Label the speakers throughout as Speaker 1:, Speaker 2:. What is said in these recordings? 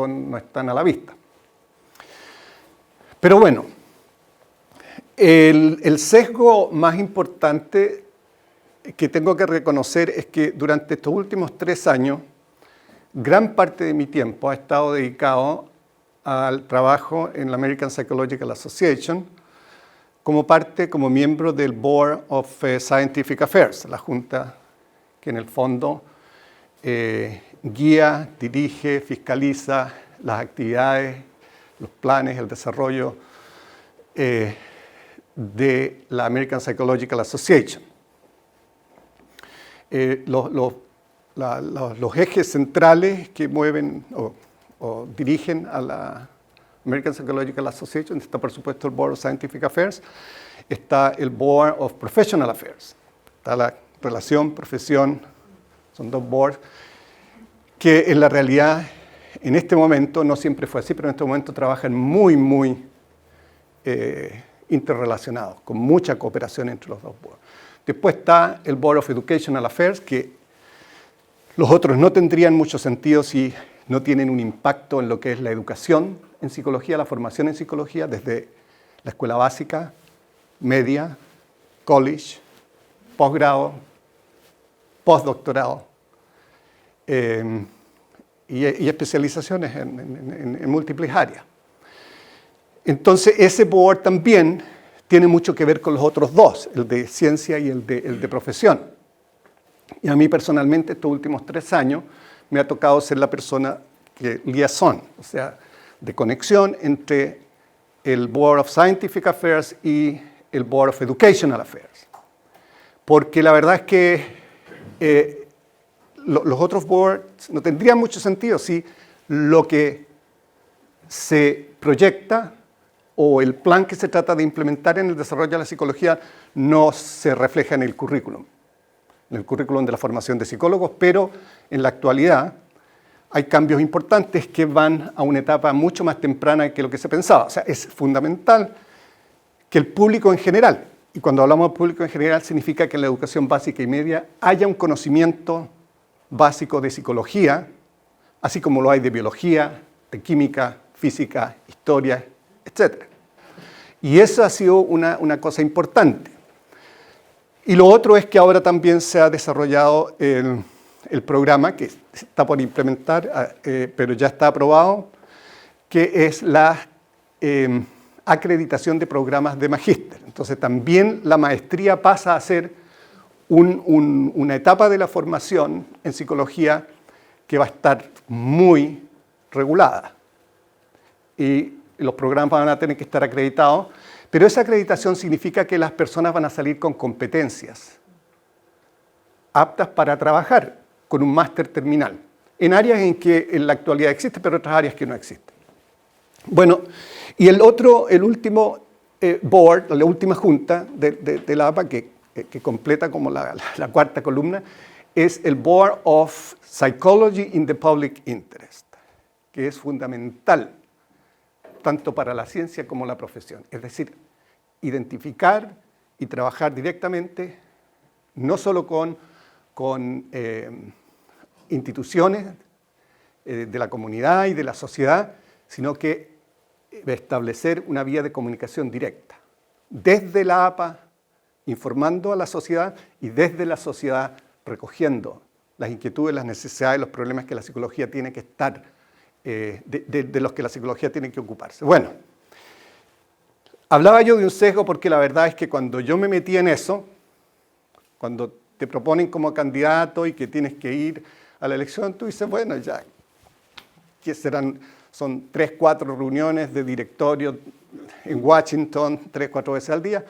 Speaker 1: no están a la vista. Pero bueno, el sesgo más importante que tengo que reconocer es que durante estos últimos 3 años, gran parte de mi tiempo ha estado dedicado al trabajo en la American Psychological Association como miembro del Board of Scientific Affairs, la junta que en el fondo guía, dirige, fiscaliza las actividades, los planes, el desarrollo de la American Psychological Association. Los ejes centrales que mueven o dirigen a la American Psychological Association, está por supuesto el Board of Scientific Affairs, está el Board of Professional Affairs, está la relación, profesión, son 2 boards, que en la realidad, en este momento, no siempre fue así, pero en este momento trabajan muy interrelacionados, con mucha cooperación entre los 2 boards. Después está el Board of Educational Affairs, que los otros no tendrían mucho sentido si no tienen un impacto en lo que es la educación en psicología, la formación en psicología, desde la escuela básica, media, college, posgrado, postdoctorado y especializaciones en múltiples áreas. Entonces, ese board también tiene mucho que ver con los otros 2, el de ciencia y el de profesión. Y a mí personalmente, estos últimos 3 años, me ha tocado ser la persona que liaison, o sea, de conexión entre el Board of Scientific Affairs y el Board of Educational Affairs. Porque la verdad es que los otros boards no tendrían mucho sentido si lo que se proyecta o el plan que se trata de implementar en el desarrollo de la psicología no se refleja en el currículum de la formación de psicólogos, pero en la actualidad hay cambios importantes que van a una etapa mucho más temprana que lo que se pensaba. O sea, es fundamental que el público en general, y cuando hablamos de público en general significa que en la educación básica y media haya un conocimiento básico de psicología, así como lo hay de biología, de química, física, historia, etc. Y eso ha sido una cosa importante. Y lo otro es que ahora también se ha desarrollado el programa que está por implementar, pero ya está aprobado, que es la acreditación de programas de magíster. Entonces también la maestría pasa a ser una etapa de la formación en psicología que va a estar muy regulada. Y los programas van a tener que estar acreditados, pero esa acreditación significa que las personas van a salir con competencias aptas para trabajar con un máster terminal, en áreas en que en la actualidad existe, pero otras áreas que no existen. Bueno, y el último board, la última junta de la APA, que completa como la 4ª columna, es el Board of Psychology in the Public Interest, que es fundamental tanto para la ciencia como la profesión. Es decir, identificar y trabajar directamente, no solo con instituciones de la comunidad y de la sociedad, sino que establecer una vía de comunicación directa, desde la APA, informando a la sociedad, y desde la sociedad recogiendo las inquietudes, las necesidades, los problemas que la psicología tiene que estar de los que la psicología tiene que ocuparse. Bueno, hablaba yo de un sesgo porque la verdad es que cuando yo me metí en eso, cuando te proponen como candidato y que tienes que ir a la elección, tú dices, bueno, ya, ¿qué serán? Son 3, 4 reuniones de directorio en Washington, 3, 4 veces al día.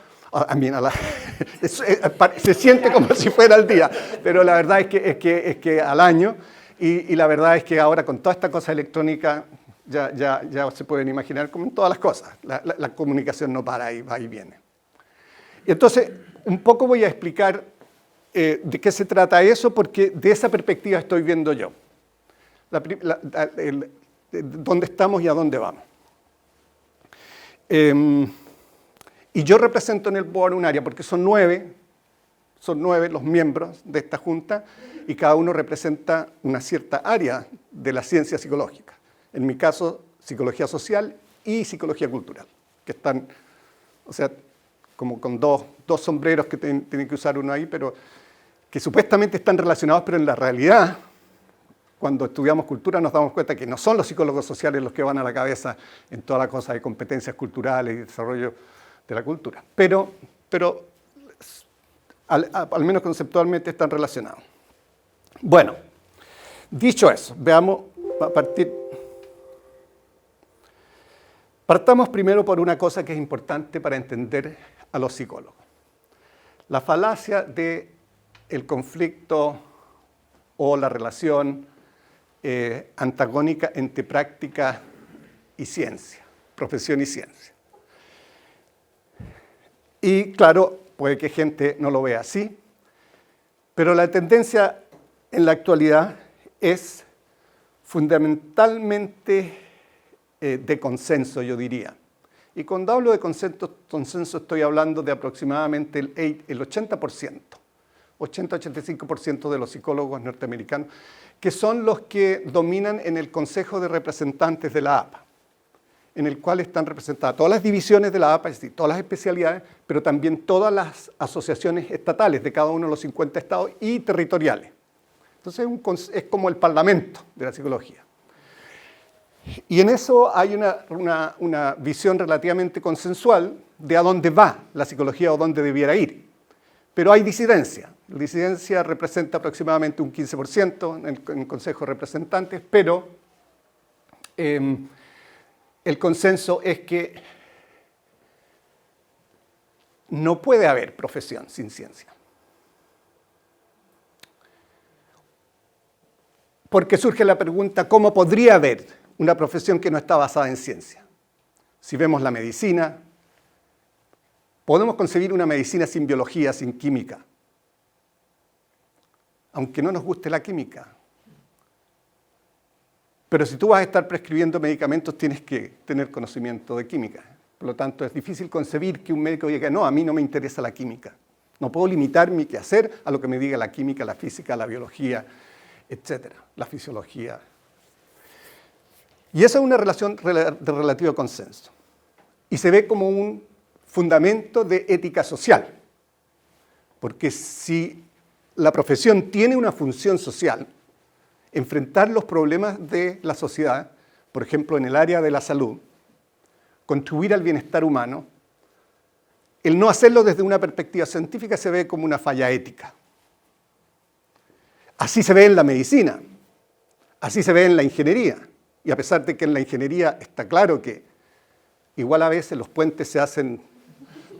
Speaker 1: Se siente como si fuera al día, pero la verdad es que al año. Y la verdad es que ahora con toda esta cosa electrónica ya se pueden imaginar como en todas las cosas. La comunicación no para, y va y viene. Y entonces, un poco voy a explicar de qué se trata eso, porque de esa perspectiva estoy viendo yo. Dónde estamos y a dónde vamos. Y yo represento en el board un área, porque son 9 los miembros de esta junta, y cada uno representa una cierta área de la ciencia psicológica. En mi caso, psicología social y psicología cultural, que están, o sea, como con dos sombreros que tienen que usar uno ahí, pero que supuestamente están relacionados, pero en la realidad, cuando estudiamos cultura nos damos cuenta que no son los psicólogos sociales los que van a la cabeza en toda la cosa de competencias culturales y desarrollo de la cultura. Pero al menos conceptualmente están relacionados. Bueno, dicho eso, veamos a partir... Partamos primero por una cosa que es importante para entender a los psicólogos. La falacia del conflicto o la relación antagónica entre práctica y ciencia, profesión y ciencia. Y claro, puede que gente no lo vea así, pero la tendencia en la actualidad es fundamentalmente de consenso, yo diría. Y cuando hablo de consenso estoy hablando de aproximadamente el 80%, 80-85% de los psicólogos norteamericanos, que son los que dominan en el Consejo de Representantes de la APA, en el cual están representadas todas las divisiones de la APA, es decir, todas las especialidades, pero también todas las asociaciones estatales de cada uno de los 50 estados y territoriales. Entonces es como el parlamento de la psicología. Y en eso hay una visión relativamente consensual de a dónde va la psicología o dónde debiera ir. Pero hay disidencia. La disidencia representa aproximadamente un 15% en el Consejo de Representantes, pero el consenso es que no puede haber profesión sin ciencia. Porque surge la pregunta, ¿cómo podría haber una profesión que no está basada en ciencia? Si vemos la medicina, podemos concebir una medicina sin biología, sin química, aunque no nos guste la química. Pero si tú vas a estar prescribiendo medicamentos, tienes que tener conocimiento de química. Por lo tanto, es difícil concebir que un médico diga, no, a mí no me interesa la química. No puedo limitar mi quehacer a lo que me diga la química, la física, la biología, etcétera, la fisiología. Y esa es una relación de relativo consenso. Y se ve como un fundamento de ética social. Porque si la profesión tiene una función social, enfrentar los problemas de la sociedad, por ejemplo, en el área de la salud, contribuir al bienestar humano, el no hacerlo desde una perspectiva científica se ve como una falla ética. Así se ve en la medicina, así se ve en la ingeniería. Y a pesar de que en la ingeniería está claro que igual a veces los puentes se hacen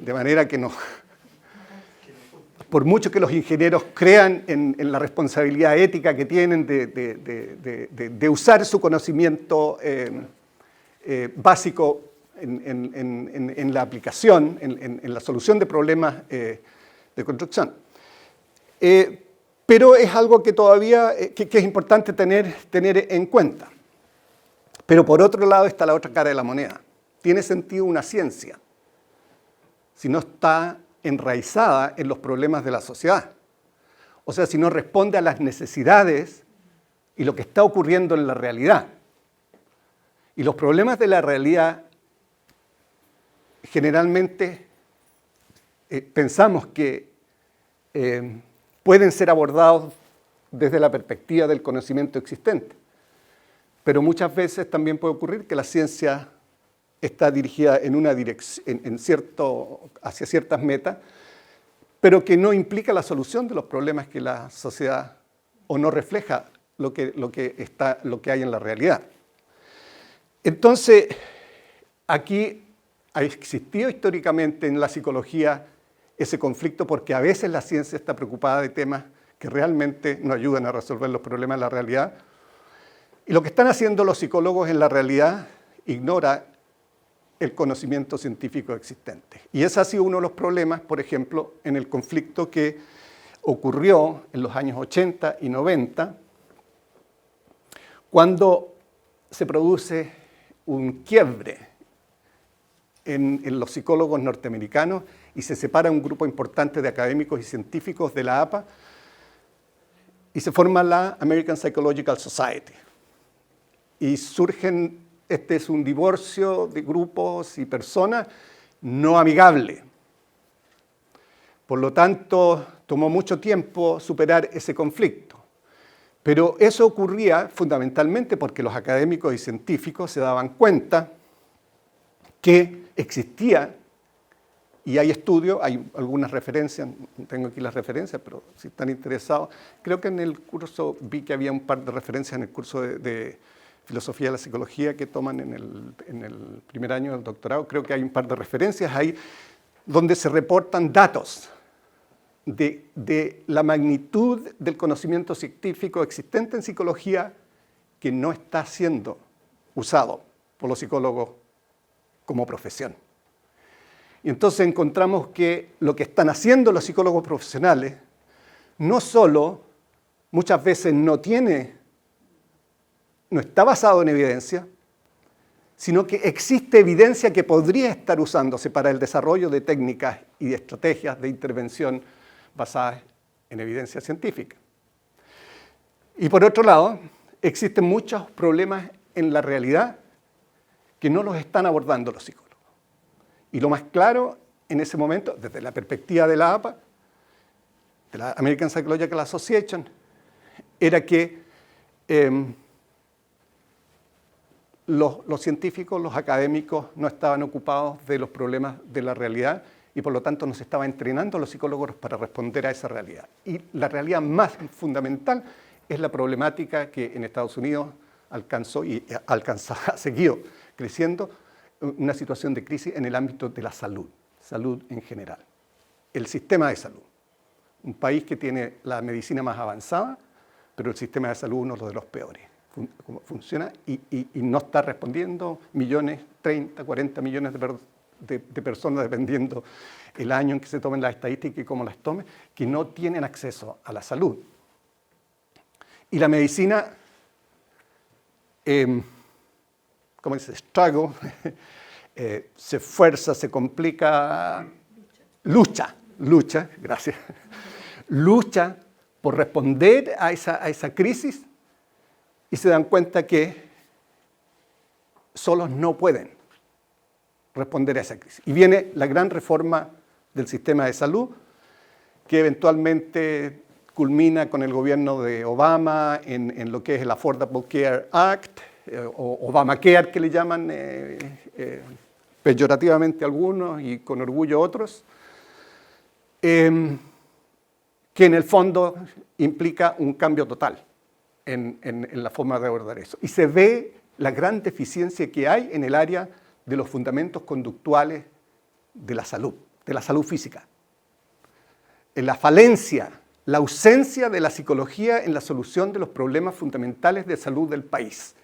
Speaker 1: de manera que no... Por mucho que los ingenieros crean en la responsabilidad ética que tienen de usar su conocimiento básico en la aplicación, en la solución de problemas de construcción. Pero es algo que todavía que es importante tener en cuenta. Pero por otro lado está la otra cara de la moneda. ¿Tiene sentido una ciencia si no está enraizada en los problemas de la sociedad? O sea, si no responde a las necesidades y lo que está ocurriendo en la realidad. Y los problemas de la realidad generalmente pensamos que pueden ser abordados desde la perspectiva del conocimiento existente. Pero muchas veces también puede ocurrir que la ciencia está dirigida en una dirección, hacia ciertas metas, pero que no implica la solución de los problemas que la sociedad o no refleja lo que hay en la realidad. Entonces, aquí ha existido históricamente en la psicología ese conflicto porque a veces la ciencia está preocupada de temas que realmente no ayudan a resolver los problemas de la realidad. Y lo que están haciendo los psicólogos en la realidad ignora el conocimiento científico existente. Y ese ha sido uno de los problemas, por ejemplo, en el conflicto que ocurrió en los años 80 y 90, cuando se produce un quiebre en los psicólogos norteamericanos y se separa un grupo importante de académicos y científicos de la APA y se forma la American Psychological Society. y surgen, este es un divorcio de grupos y personas no amigable. Por lo tanto, tomó mucho tiempo superar ese conflicto. Pero eso ocurría fundamentalmente porque los académicos y científicos se daban cuenta que existía, y hay estudios, hay algunas referencias, no tengo aquí las referencias, pero si están interesados, creo que en el curso vi que había un par de referencias en el curso de Filosofía de la Psicología que toman en el primer año del doctorado, creo que hay un par de referencias ahí donde se reportan datos de la magnitud del conocimiento científico existente en psicología que no está siendo usado por los psicólogos como profesión. Y entonces encontramos que lo que están haciendo los psicólogos profesionales no solo muchas veces no está basado en evidencia, sino que existe evidencia que podría estar usándose para el desarrollo de técnicas y de estrategias de intervención basadas en evidencia científica. Y por otro lado, existen muchos problemas en la realidad que no los están abordando los psicólogos. Y lo más claro en ese momento, desde la perspectiva de la APA, de la American Psychological Association, era que los científicos, los académicos no estaban ocupados de los problemas de la realidad y por lo tanto nos estaba entrenando a los psicólogos para responder a esa realidad. Y la realidad más fundamental es la problemática que en Estados Unidos alcanzó y ha seguido creciendo, una situación de crisis en el ámbito de la salud en general. El sistema de salud. Un país que tiene la medicina más avanzada, pero el sistema de salud uno de los peores. Funciona y no está respondiendo millones, 30, 40 millones de personas, dependiendo el año en que se tomen las estadísticas y cómo las tomen, que no tienen acceso a la salud. Y la medicina, ¿cómo dice? Struggle, se esfuerza, se complica, lucha, gracias, lucha por responder a esa crisis y se dan cuenta que solos no pueden responder a esa crisis. Y viene la gran reforma del sistema de salud, que eventualmente culmina con el gobierno de Obama en lo que es el Affordable Care Act, o Obamacare que le llaman peyorativamente algunos y con orgullo otros, que en el fondo implica un cambio total en la forma de abordar eso. Y se ve la gran deficiencia que hay en el área de los fundamentos conductuales de la salud física. En la falencia, la ausencia de la psicología en la solución de los problemas fundamentales de salud del país.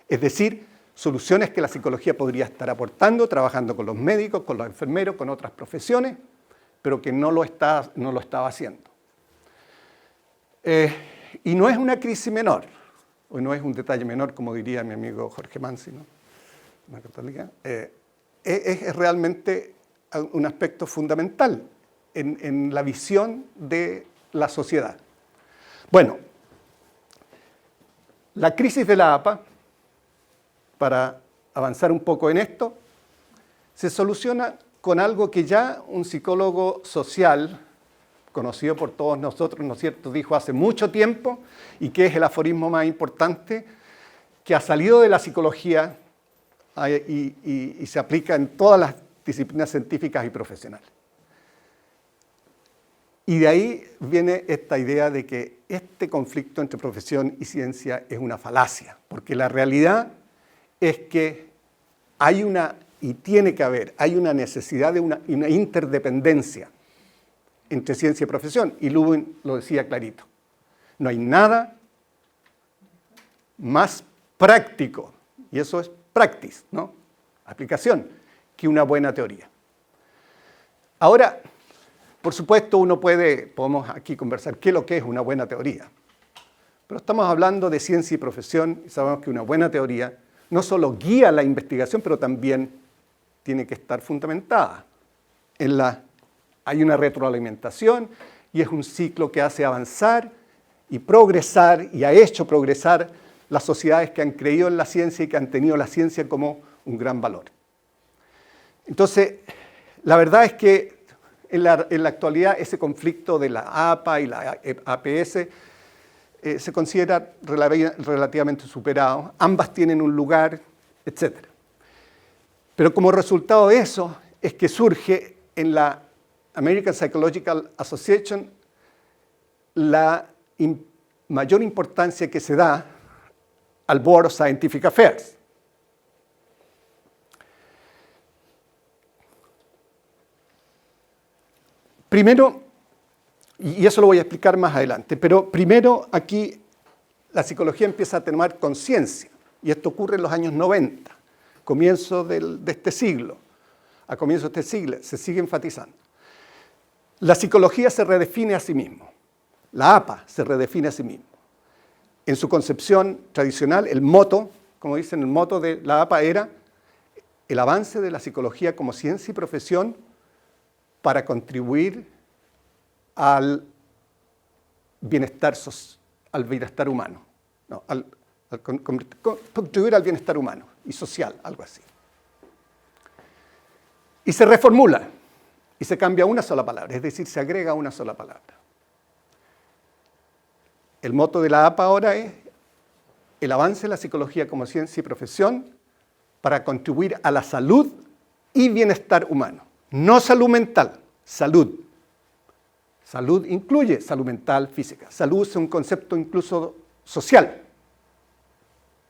Speaker 1: Es decir, soluciones que la psicología podría estar aportando, trabajando con los médicos, con los enfermeros, con otras profesiones, pero que no lo estaba haciendo. Y no es una crisis menor, o no es un detalle menor, como diría mi amigo Jorge Mansi, ¿no? Una católica. Es realmente un aspecto fundamental en la visión de la sociedad. Bueno, la crisis de la APA, para avanzar un poco en esto, se soluciona con algo que ya un psicólogo social, conocido por todos nosotros, ¿no es cierto?, dijo hace mucho tiempo, y que es el aforismo más importante, que ha salido de la psicología y se aplica en todas las disciplinas científicas y profesionales. Y de ahí viene esta idea de que este conflicto entre profesión y ciencia es una falacia, porque la realidad es que hay hay una necesidad de una interdependencia entre ciencia y profesión, y Lubin lo decía clarito. No hay nada más práctico, y eso es practice, ¿no? Aplicación, que una buena teoría. Ahora, por supuesto, podemos aquí conversar qué es lo que es una buena teoría. Pero estamos hablando de ciencia y profesión, y sabemos que una buena teoría no solo guía la investigación, pero también tiene que estar fundamentada. Hay una retroalimentación y es un ciclo que hace avanzar y progresar, y ha hecho progresar las sociedades que han creído en la ciencia y que han tenido la ciencia como un gran valor. Entonces, la verdad es que en la actualidad ese conflicto de la APA y la APS se considera relativamente superado. Ambas tienen un lugar, etc. Pero como resultado de eso es que surge en la American Psychological Association la mayor importancia que se da al Board of Scientific Affairs. Primero, y eso lo voy a explicar más adelante, pero primero aquí la psicología empieza a tomar conciencia, y esto ocurre en los años 90, comienzo de este siglo. A comienzos de este siglo se sigue enfatizando. La psicología se redefine a sí misma. La APA se redefine a sí misma. En su concepción tradicional, el moto, como dicen, el moto de la APA era el avance de la psicología como ciencia y profesión para contribuir al bienestar humano. No, contribuir al bienestar humano y social, algo así. Y se reformula y se cambia una sola palabra, es decir, se agrega una sola palabra. El moto de la APA ahora es el avance de la psicología como ciencia y profesión para contribuir a la salud y bienestar humano. No salud mental, salud. Salud incluye salud mental, física. Salud es un concepto incluso social,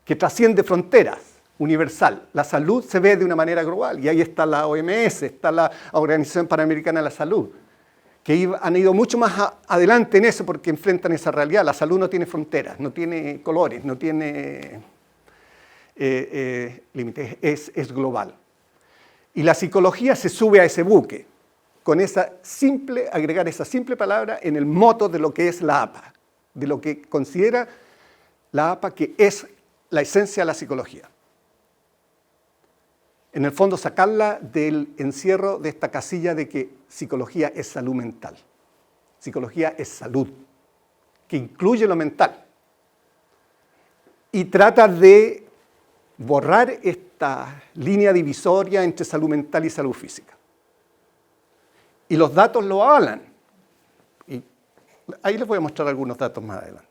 Speaker 1: que trasciende fronteras, universal. La salud se ve de una manera global, y ahí está la OMS, está la Organización Panamericana de la Salud, que han ido mucho más adelante en eso porque enfrentan esa realidad. La salud no tiene fronteras, no tiene colores, no tiene límites, es global. Y la psicología se sube a ese buque, con agregar esa simple palabra en el moto de lo que es la APA, de lo que considera la APA que es la esencia de la psicología. En el fondo, sacarla del encierro de esta casilla de que psicología es salud mental. Psicología es salud, que incluye lo mental. Y trata de borrar esta línea divisoria entre salud mental y salud física. Y los datos lo avalan. Y ahí les voy a mostrar algunos datos más adelante.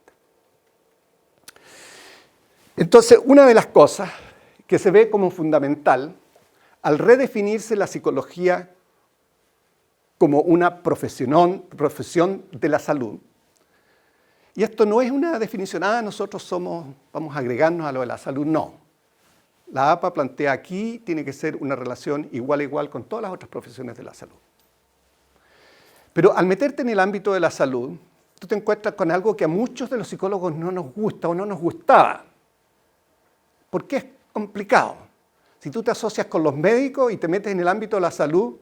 Speaker 1: Entonces, una de las cosas que se ve como fundamental al redefinirse la psicología como una profesión de la salud, y esto no es una definición, nosotros vamos a agregarnos a lo de la salud, no. La APA plantea aquí, tiene que ser una relación igual a igual con todas las otras profesiones de la salud. Pero al meterte en el ámbito de la salud, tú te encuentras con algo que a muchos de los psicólogos no nos gusta o no nos gustaba, porque es complicado. Si tú te asocias con los médicos y te metes en el ámbito de la salud,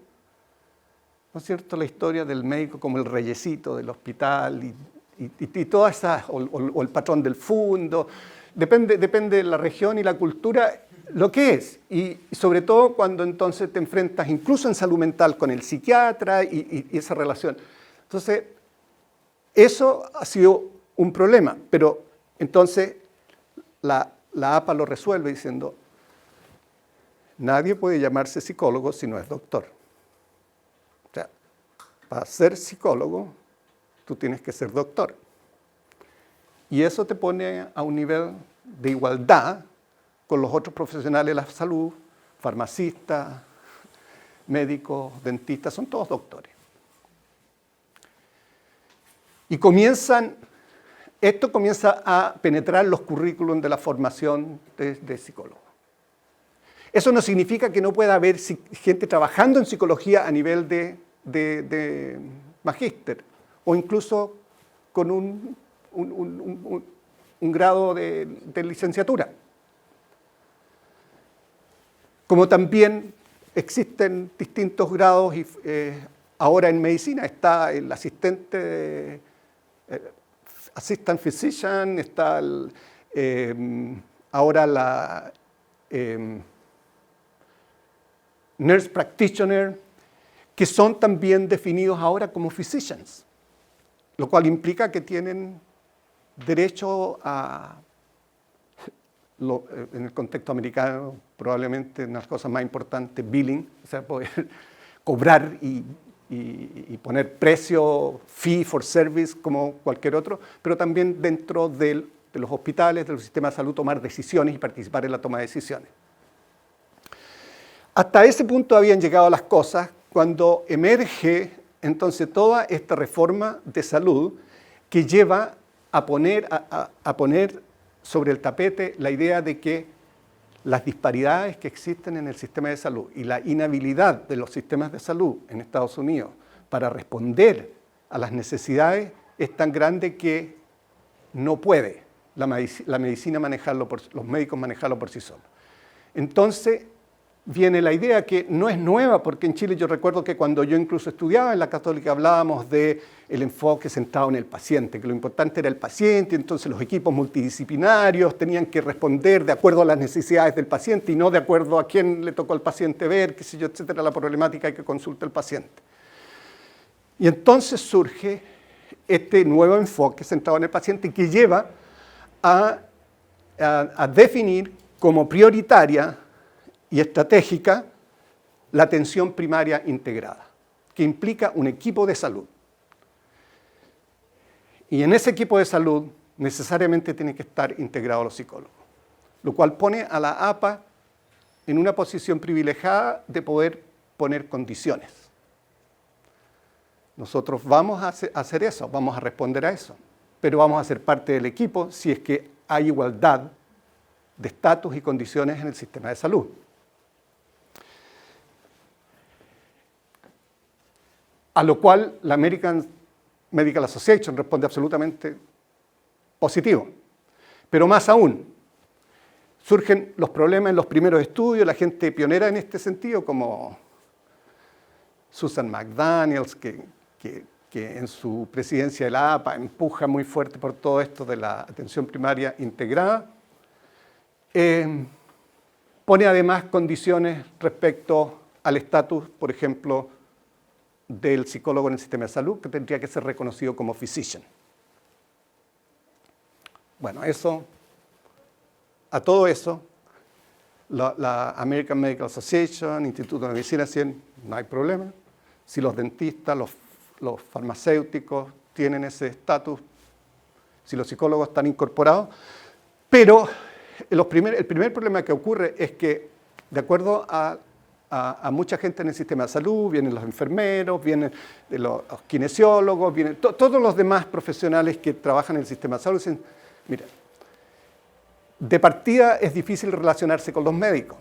Speaker 1: ¿no es cierto? La historia del médico como el reyesito del hospital y toda esa, o el patrón del fondo, depende de la región y la cultura, lo que es. Y sobre todo cuando entonces te enfrentas incluso en salud mental con el psiquiatra y esa relación. Entonces, eso ha sido un problema, pero entonces la APA lo resuelve diciendo: nadie puede llamarse psicólogo si no es doctor. O sea, para ser psicólogo, tú tienes que ser doctor. Y eso te pone a un nivel de igualdad con los otros profesionales de la salud, farmacistas, médicos, dentistas, son todos doctores. Y esto comienza a penetrar los currículums de la formación de psicólogos. Eso no significa que no pueda haber gente trabajando en psicología a nivel de magíster o incluso con un grado de licenciatura. Como también existen distintos grados, ahora en medicina está el assistant physician, está ahora la nurse practitioner, que son también definidos ahora como physicians, lo cual implica que tienen derecho a en el contexto americano, probablemente una de las cosas más importantes, billing, o sea, poder cobrar y poner precio, fee for service, como cualquier otro, pero también dentro de los hospitales, de los sistemas de salud, tomar decisiones y participar en la toma de decisiones. Hasta ese punto habían llegado las cosas cuando emerge entonces toda esta reforma de salud que lleva a poner sobre el tapete la idea de que las disparidades que existen en el sistema de salud y la inhabilidad de los sistemas de salud en Estados Unidos para responder a las necesidades es tan grande que no puede la medicina manejarlo, los médicos manejarlo por sí solos. Entonces viene la idea que no es nueva, porque en Chile yo recuerdo que cuando yo incluso estudiaba en la Católica hablábamos del enfoque centrado en el paciente, que lo importante era el paciente, entonces los equipos multidisciplinarios tenían que responder de acuerdo a las necesidades del paciente y no de acuerdo a quién le tocó al paciente ver, qué sé yo, etcétera, la problemática que consulta el paciente. Y entonces surge este nuevo enfoque centrado en el paciente que lleva a definir como prioritaria y estratégica la atención primaria integrada, que implica un equipo de salud. Y en ese equipo de salud necesariamente tienen que estar integrados los psicólogos, lo cual pone a la APA en una posición privilegiada de poder poner condiciones. Nosotros vamos a hacer eso, vamos a responder a eso, pero vamos a ser parte del equipo si es que hay igualdad de estatus y condiciones en el sistema de salud. A lo cual la American Medical Association responde absolutamente positivo. Pero más aún, surgen los problemas en los primeros estudios, la gente pionera en este sentido, como Susan McDaniels, que en su presidencia de la APA empuja muy fuerte por todo esto de la atención primaria integrada. Pone además condiciones respecto al estatus, por ejemplo, del psicólogo en el sistema de salud, que tendría que ser reconocido como physician. Bueno, a todo eso, la American Medical Association, Instituto de Medicina, no hay problema. Si los dentistas, los farmacéuticos tienen ese estatus, si los psicólogos están incorporados, pero el primer problema que ocurre es que, de acuerdo a mucha gente en el sistema de salud, vienen los enfermeros, vienen los kinesiólogos, vienen todos los demás profesionales que trabajan en el sistema de salud. Dicen, mira, de partida es difícil relacionarse con los médicos.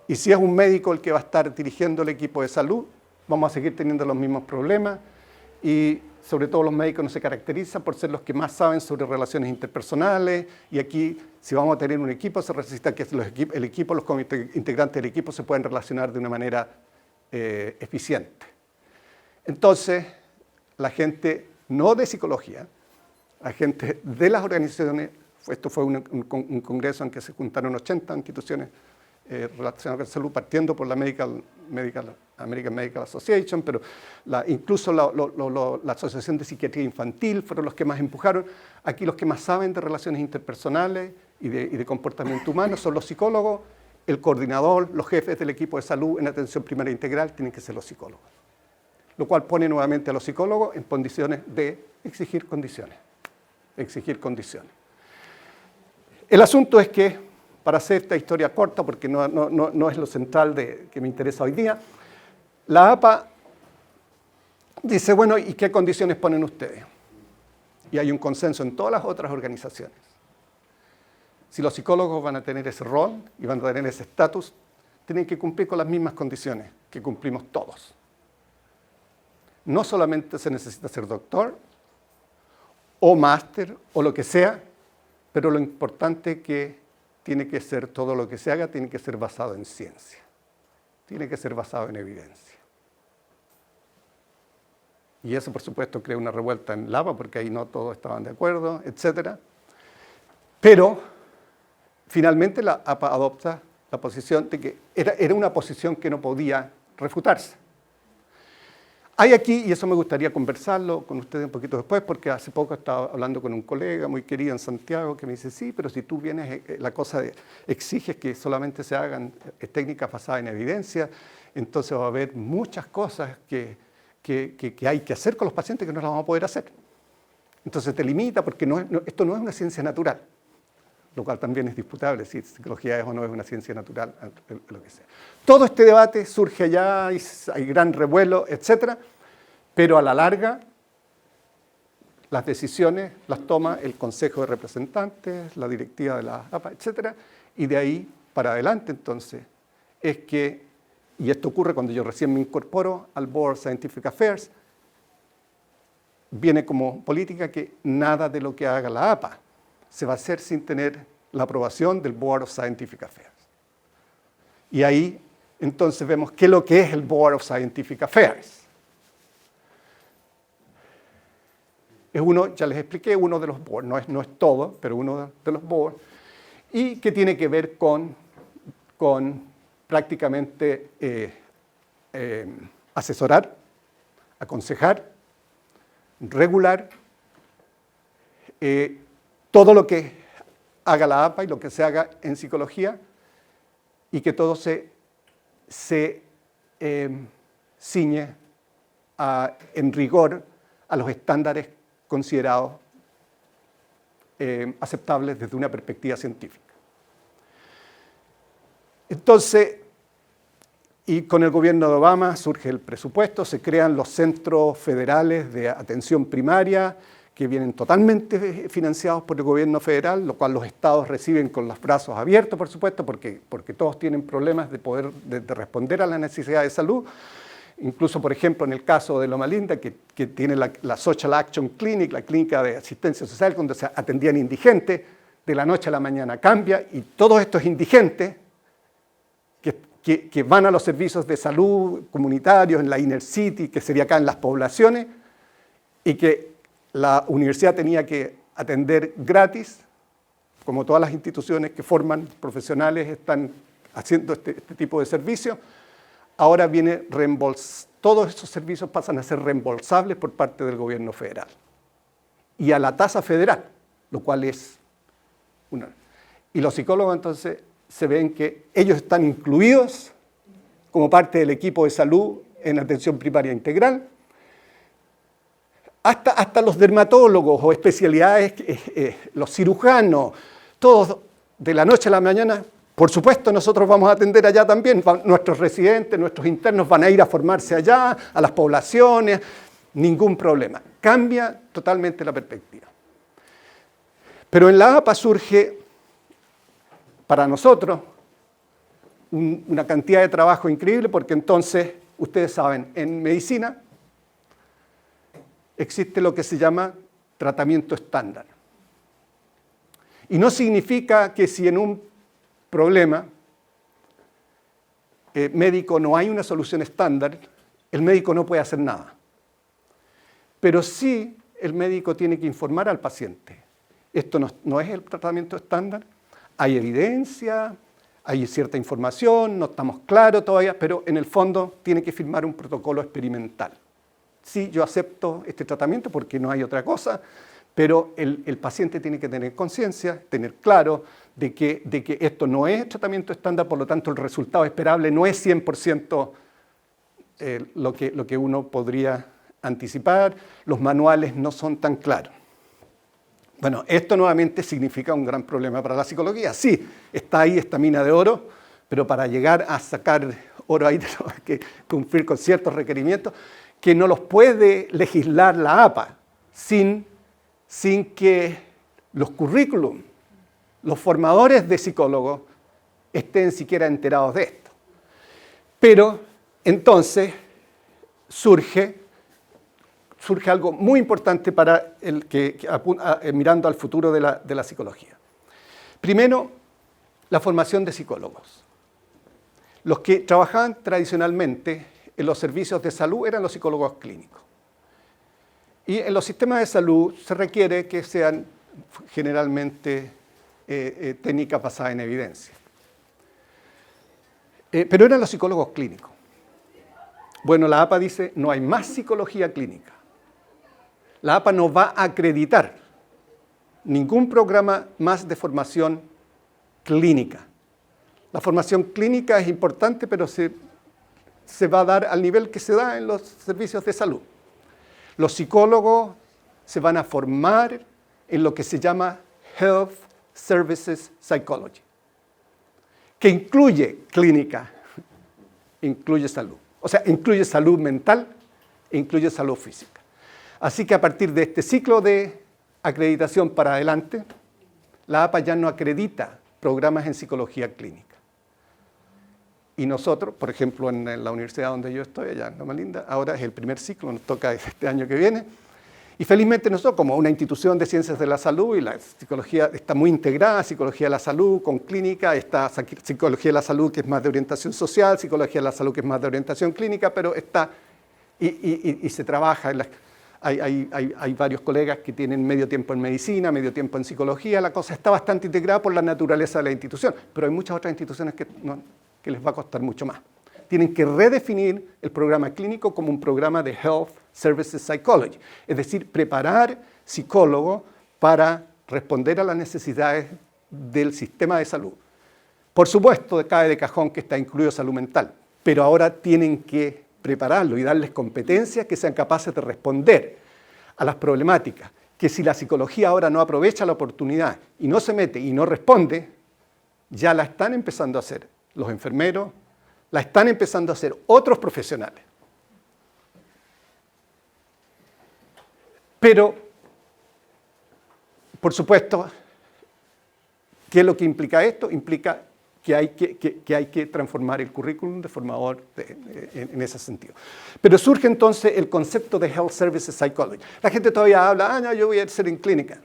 Speaker 1: Y si es un médico el que va a estar dirigiendo el equipo de salud, vamos a seguir teniendo los mismos problemas. Y sobre todo los médicos no se caracterizan por ser los que más saben sobre relaciones interpersonales. Y aquí, si vamos a tener un equipo, se necesita que los integrantes del equipo se puedan relacionar de una manera eficiente. Entonces, la gente no de psicología, la gente de las organizaciones, esto fue un congreso en que se juntaron 80 instituciones relacionadas con salud, partiendo por la American Medical Association, pero incluso la Asociación de Psiquiatría Infantil fueron los que más empujaron. Aquí los que más saben de relaciones interpersonales y de comportamiento humano son los psicólogos, el coordinador, los jefes del equipo de salud en atención primaria integral tienen que ser los psicólogos. Lo cual pone nuevamente a los psicólogos en condiciones de exigir condiciones. El asunto es que, para hacer esta historia corta, porque no es lo central que me interesa hoy día, la APA dice, bueno, ¿y qué condiciones ponen ustedes? Y hay un consenso en todas las otras organizaciones. Si los psicólogos van a tener ese rol y van a tener ese estatus, tienen que cumplir con las mismas condiciones que cumplimos todos. No solamente se necesita ser doctor o máster o lo que sea, pero lo importante es que tiene que ser, todo lo que se haga tiene que ser basado en ciencia, tiene que ser basado en evidencia. Y eso, por supuesto, crea una revuelta en Lapa, porque ahí no todos estaban de acuerdo, etc. Pero, finalmente, la APA adopta la posición de que era una posición que no podía refutarse. Hay aquí, y eso me gustaría conversarlo con ustedes un poquito después, porque hace poco estaba hablando con un colega muy querido en Santiago que me dice, sí, pero si tú vienes, la cosa exiges que solamente se hagan técnicas basadas en evidencia, entonces va a haber muchas cosas que hay que hacer con los pacientes que no las vamos a poder hacer. Entonces te limita porque esto no es una ciencia natural, lo cual también es disputable, si psicología es o no es una ciencia natural, lo que sea. Todo este debate surge allá, hay gran revuelo, etc. Pero a la larga, las decisiones las toma el Consejo de Representantes, la directiva de la APA, etc. Y de ahí para adelante, entonces, es que, y esto ocurre cuando yo recién me incorporo al Board of Scientific Affairs, viene como política que nada de lo que haga la APA se va a hacer sin tener la aprobación del Board of Scientific Affairs. Y ahí, entonces, vemos qué es lo que es el Board of Scientific Affairs. Es uno, ya les expliqué, uno de los boards, no es todo, pero uno de los boards, y que tiene que ver con prácticamente asesorar, aconsejar, regular todo lo que haga la APA y lo que se haga en psicología, y que todo se ciñe en rigor a los estándares considerados aceptables desde una perspectiva científica. Entonces, y con el gobierno de Obama surge el presupuesto, se crean los centros federales de atención primaria, que vienen totalmente financiados por el gobierno federal, lo cual los estados reciben con los brazos abiertos, por supuesto, porque todos tienen problemas de responder a la necesidad de salud. Incluso, por ejemplo, en el caso de Loma Linda, que tiene la Social Action Clinic, la clínica de asistencia social, donde se atendían indigentes, de la noche a la mañana cambia, y todos estos indigentes que van a los servicios de salud comunitarios en la Inner City, que sería acá en las poblaciones, y que la universidad tenía que atender gratis, como todas las instituciones que forman profesionales están haciendo este tipo de servicios. Ahora viene todos estos servicios pasan a ser reembolsables por parte del gobierno federal y a la tasa federal, lo cual es una. Y los psicólogos entonces se ven que ellos están incluidos como parte del equipo de salud en atención primaria integral. Hasta los dermatólogos o especialidades, los cirujanos, todos de la noche a la mañana, por supuesto nosotros vamos a atender allá también, nuestros residentes, nuestros internos van a ir a formarse allá, a las poblaciones, ningún problema. Cambia totalmente la perspectiva. Pero en la APA surge, para nosotros, una cantidad de trabajo increíble, porque entonces, ustedes saben, en medicina, existe lo que se llama tratamiento estándar. Y no significa que si en un problema médico no hay una solución estándar, el médico no puede hacer nada. Pero sí el médico tiene que informar al paciente. Esto no es el tratamiento estándar, hay evidencia, hay cierta información, no estamos claros todavía, pero en el fondo tiene que firmar un protocolo experimental. Sí, yo acepto este tratamiento porque no hay otra cosa, pero el paciente tiene que tener conciencia, tener claro de que esto no es tratamiento estándar, por lo tanto el resultado esperable no es 100% lo que uno podría anticipar, los manuales no son tan claros. Bueno, esto nuevamente significa un gran problema para la psicología. Sí, está ahí esta mina de oro, pero para llegar a sacar oro ahí tenemos que cumplir con ciertos requerimientos que no los puede legislar la APA sin que los currículum, los formadores de psicólogos estén siquiera enterados de esto. Pero entonces surge algo muy importante para el mirando al futuro de la psicología. Primero, la formación de psicólogos. Los que trabajaban tradicionalmente en los servicios de salud eran los psicólogos clínicos. Y en los sistemas de salud se requiere que sean generalmente técnicas basadas en evidencia. Pero eran los psicólogos clínicos. Bueno, la APA dice, no hay más psicología clínica. La APA no va a acreditar ningún programa más de formación clínica. La formación clínica es importante, pero se va a dar al nivel que se da en los servicios de salud. Los psicólogos se van a formar en lo que se llama Health Services Psychology, que incluye clínica, incluye salud. O sea, incluye salud mental e incluye salud física. Así que a partir de este ciclo de acreditación para adelante, la APA ya no acredita programas en psicología clínica. Y nosotros, por ejemplo, en la universidad donde yo estoy, allá en Loma Linda, ahora es el primer ciclo, nos toca este año que viene. Y felizmente nosotros, como una institución de ciencias de la salud, y la psicología está muy integrada, psicología de la salud con clínica, está psicología de la salud que es más de orientación social, psicología de la salud que es más de orientación clínica, pero está, y se trabaja, hay varios colegas que tienen medio tiempo en medicina, medio tiempo en psicología, la cosa está bastante integrada por la naturaleza de la institución, pero hay muchas otras instituciones que les va a costar mucho más. Tienen que redefinir el programa clínico como un programa de Health Services Psychology, es decir, preparar psicólogos para responder a las necesidades del sistema de salud. Por supuesto, cae de cajón que está incluido salud mental, pero ahora tienen que prepararlo y darles competencias que sean capaces de responder a las problemáticas, que si la psicología ahora no aprovecha la oportunidad y no se mete y no responde, ya la están empezando a hacer los enfermeros, la están empezando a hacer otros profesionales. Pero, por supuesto, ¿qué es lo que implica esto? Implica que hay que transformar el currículum de formador en ese sentido. Pero surge entonces el concepto de Health Services Psychology. La gente todavía habla, no, yo voy a ser en clínica.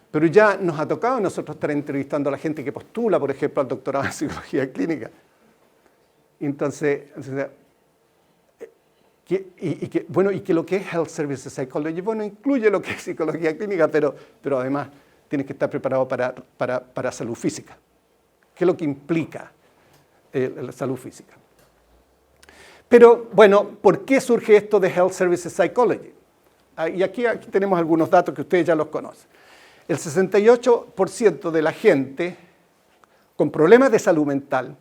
Speaker 1: Pero ya nos ha tocado nosotros estar entrevistando a la gente que postula, por ejemplo, al doctorado en psicología clínica. Entonces, que lo que es Health Services Psychology, bueno, incluye lo que es psicología clínica, pero además tienes que estar preparado para salud física. ¿Qué es lo que implica la salud física? Pero, bueno, ¿por qué surge esto de Health Services Psychology? Y aquí tenemos algunos datos que ustedes ya los conocen. El 68% de la gente con problemas de salud mental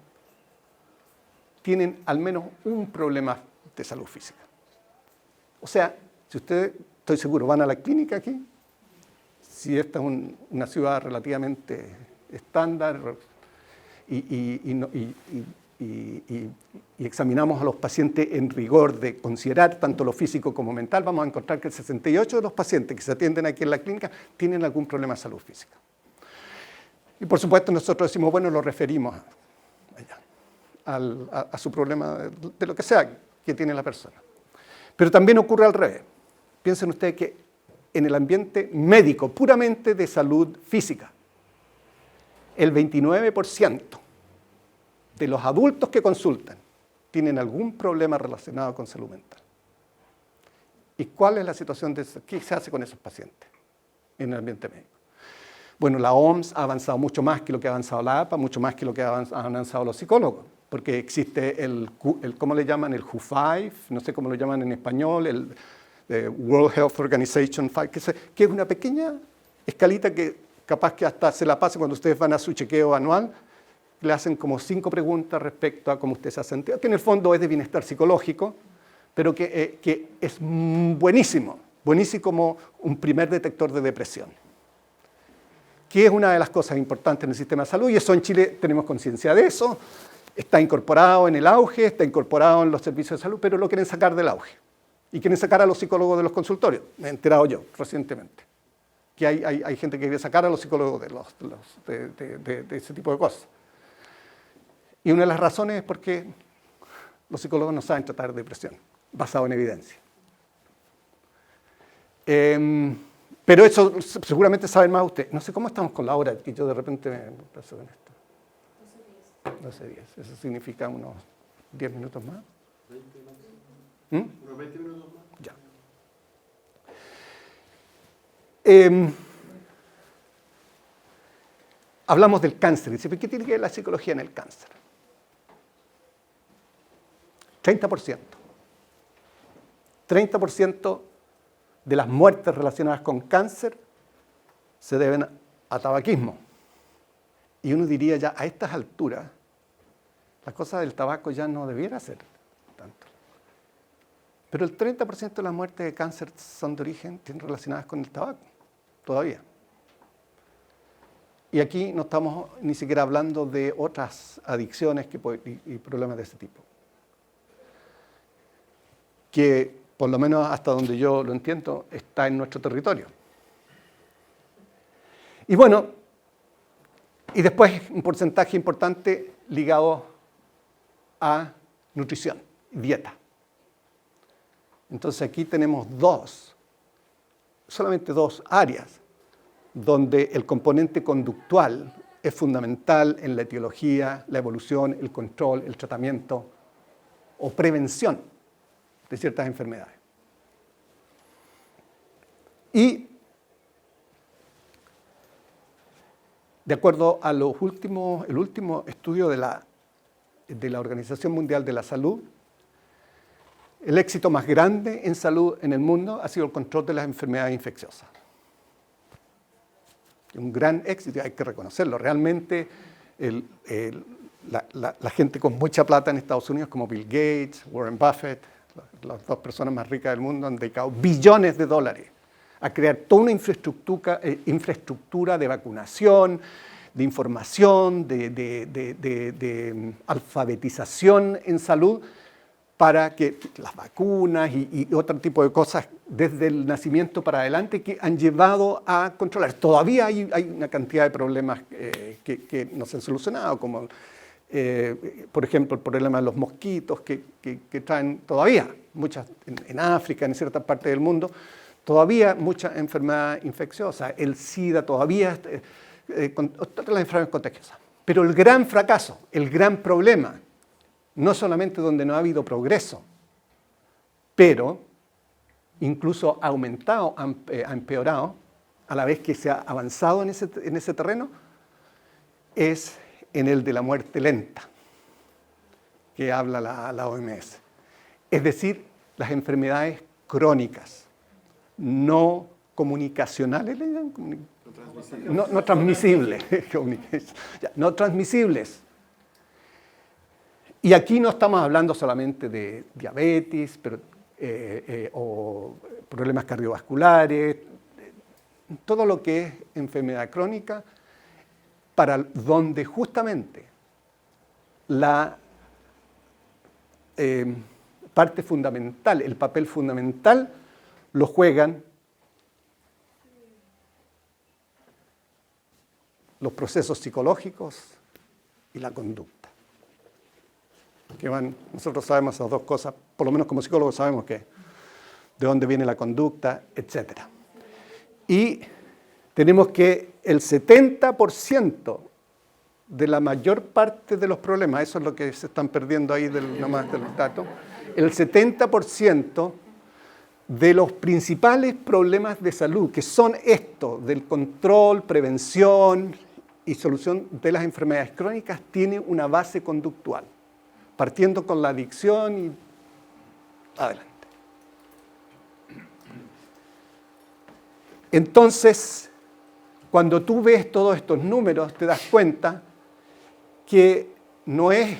Speaker 1: tienen al menos un problema de salud física. O sea, si ustedes, estoy seguro, van a la clínica aquí, si esta es una ciudad relativamente estándar y examinamos a los pacientes en rigor de considerar tanto lo físico como mental, vamos a encontrar que el 68% de los pacientes que se atienden aquí en la clínica tienen algún problema de salud física. Y por supuesto nosotros decimos, bueno, lo referimos allá, a su problema de lo que sea que tiene la persona. Pero también ocurre al revés. Piensen ustedes que en el ambiente médico, puramente de salud física, el 29% de los adultos que consultan tienen algún problema relacionado con salud mental. ¿Y cuál es la situación de eso? ¿Qué se hace con esos pacientes en el ambiente médico? Bueno, la OMS ha avanzado mucho más que lo que ha avanzado la APA, mucho más que lo que han avanzado los psicólogos, porque existe ¿cómo le llaman? El WHO5, no sé cómo lo llaman en español, el World Health Organization 5, que es una pequeña escalita que capaz que hasta se la pase cuando ustedes van a su chequeo anual, le hacen como 5 preguntas respecto a cómo usted se ha sentido, que en el fondo es de bienestar psicológico, pero que es buenísimo como un primer detector de depresión, que es una de las cosas importantes en el sistema de salud, y eso en Chile tenemos conciencia de eso, está incorporado en el auge, está incorporado en los servicios de salud, pero lo quieren sacar del auge, y quieren sacar a los psicólogos de los consultorios, me he enterado yo recientemente, que hay gente que quiere sacar a los psicólogos de ese tipo de cosas. Y una de las razones es porque los psicólogos no saben tratar depresión, basado en evidencia. Pero eso seguramente saben más ustedes. No sé cómo estamos con la hora, que yo de repente me paso con esto. 12:10. Eso significa unos 10 minutos más. 20 más. Unos 20 minutos más. Ya. Hablamos del cáncer. ¿Qué tiene que ver la psicología en el cáncer? 30%. 30% de las muertes relacionadas con cáncer se deben a tabaquismo. Y uno diría ya, a estas alturas, la cosa del tabaco ya no debiera ser tanto. Pero el 30% de las muertes de cáncer son de origen relacionadas con el tabaco, todavía. Y aquí no estamos ni siquiera hablando de otras adicciones y problemas de ese tipo. Que, por lo menos hasta donde yo lo entiendo, está en nuestro territorio. Y bueno, y después un porcentaje importante ligado a nutrición, dieta. Entonces aquí tenemos solamente dos áreas donde el componente conductual es fundamental en la etiología, la evolución, el control, el tratamiento o prevención de ciertas enfermedades. Y de acuerdo a el último estudio de la Organización Mundial de la Salud, el éxito más grande en salud en el mundo ha sido el control de las enfermedades infecciosas. Un gran éxito, hay que reconocerlo. Realmente la gente con mucha plata en Estados Unidos, como Bill Gates, Warren Buffett, las dos personas más ricas del mundo, han dedicado billones de dólares a crear toda una infraestructura de vacunación, de información, de alfabetización en salud, para que las vacunas y otro tipo de cosas desde el nacimiento para adelante que han llevado a controlar. Todavía hay una cantidad de problemas que no se han solucionado, como por ejemplo el problema de los mosquitos que traen todavía muchas en África, en ciertas partes del mundo, todavía muchas enfermedades infecciosas, el SIDA todavía, todas las enfermedades contagiosas. Pero el gran fracaso, el gran problema, no solamente donde no ha habido progreso, pero incluso ha aumentado, ha empeorado, a la vez que se ha avanzado en ese terreno, es en el de la muerte lenta, que habla la OMS. Es decir, las enfermedades crónicas, no comunicacionales, no transmisibles, no transmisibles. Y aquí no estamos hablando solamente de diabetes o problemas cardiovasculares, todo lo que es enfermedad crónica, para donde justamente la parte fundamental, el papel fundamental, lo juegan los procesos psicológicos y la conducta. Nosotros sabemos esas dos cosas, por lo menos como psicólogos sabemos de dónde viene la conducta, etc. Y tenemos que el 70% de la mayor parte de los problemas, eso es lo que se están perdiendo ahí nomás del dato, el 70% de los principales problemas de salud, que son estos, del control, prevención y solución de las enfermedades crónicas, tiene una base conductual, partiendo con la adicción y adelante. Entonces, cuando tú ves todos estos números, te das cuenta que no es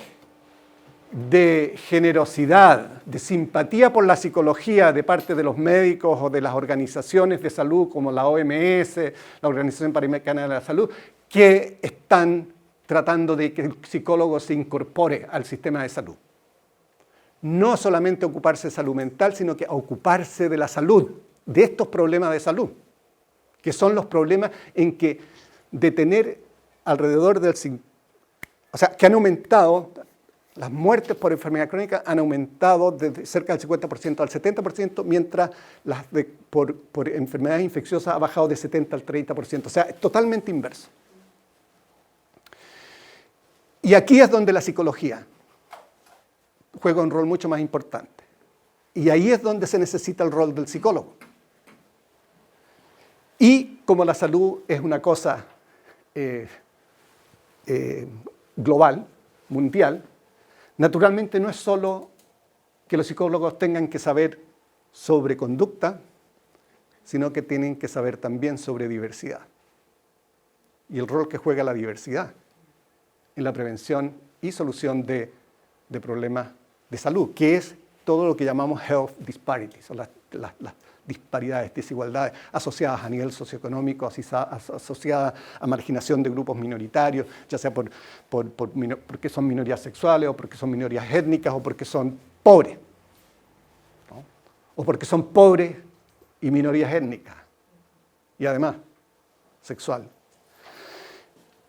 Speaker 1: de generosidad, de simpatía por la psicología de parte de los médicos o de las organizaciones de salud como la OMS, la Organización Panamericana de la Salud, que están tratando de que el psicólogo se incorpore al sistema de salud. No solamente ocuparse de salud mental, sino que ocuparse de la salud, de estos problemas de salud, que son los problemas en que de tener alrededor del... O sea, que han aumentado, las muertes por enfermedad crónica han aumentado desde cerca del 50% al 70%, mientras las por enfermedades infecciosas ha bajado de 70 al 30%. O sea, es totalmente inverso. Y aquí es donde la psicología juega un rol mucho más importante. Y ahí es donde se necesita el rol del psicólogo. Y como la salud es una cosa global, mundial, naturalmente no es solo que los psicólogos tengan que saber sobre conducta, sino que tienen que saber también sobre diversidad y el rol que juega la diversidad en la prevención y solución de problemas de salud, que es todo lo que llamamos health disparities, o las disparidades, desigualdades asociadas a nivel socioeconómico, asociadas a marginación de grupos minoritarios, ya sea porque son minorías sexuales, o porque son minorías étnicas, o porque son pobres, ¿no? O porque son pobres y minorías étnicas, y además sexual.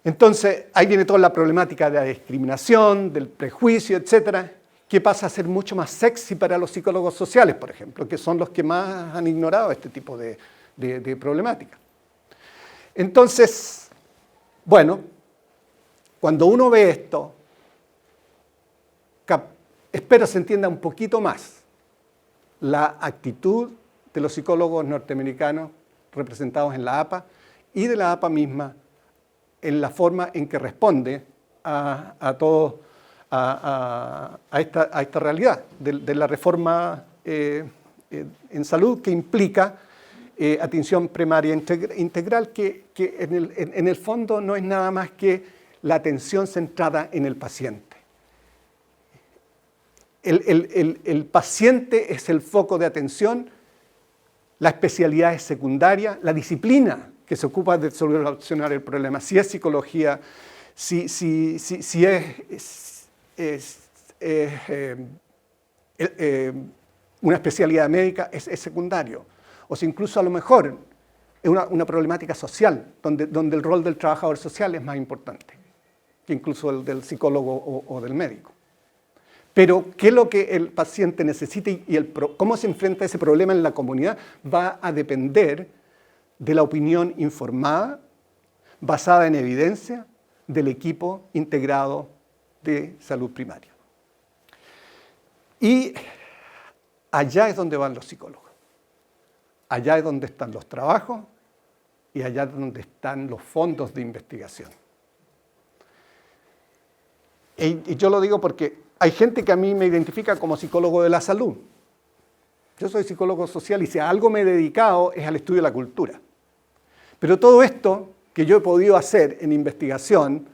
Speaker 1: Entonces, ahí viene toda la problemática de la discriminación, del prejuicio, etcétera, que pasa a ser mucho más sexy para los psicólogos sociales, por ejemplo, que son los que más han ignorado este tipo de problemática. Entonces, bueno, cuando uno ve esto, espero se entienda un poquito más la actitud de los psicólogos norteamericanos representados en la APA y de la APA misma en la forma en que responde a esta realidad de la reforma en salud que implica atención primaria integral, que en el fondo no es nada más que la atención centrada en el paciente. El paciente es el foco de atención, la especialidad es secundaria, la disciplina que se ocupa de solucionar el problema, si es psicología, si es una especialidad médica, es secundario. O si incluso a lo mejor es una problemática social, donde el rol del trabajador social es más importante que incluso el del psicólogo o del médico. Pero qué es lo que el paciente necesita y cómo se enfrenta a ese problema en la comunidad va a depender de la opinión informada, basada en evidencia, del equipo integrado de salud primaria. Y allá es donde van los psicólogos. Allá es donde están los trabajos y allá es donde están los fondos de investigación. Y yo lo digo porque hay gente que a mí me identifica como psicólogo de la salud. Yo soy psicólogo social y si a algo me he dedicado es al estudio de la cultura. Pero todo esto que yo he podido hacer en investigación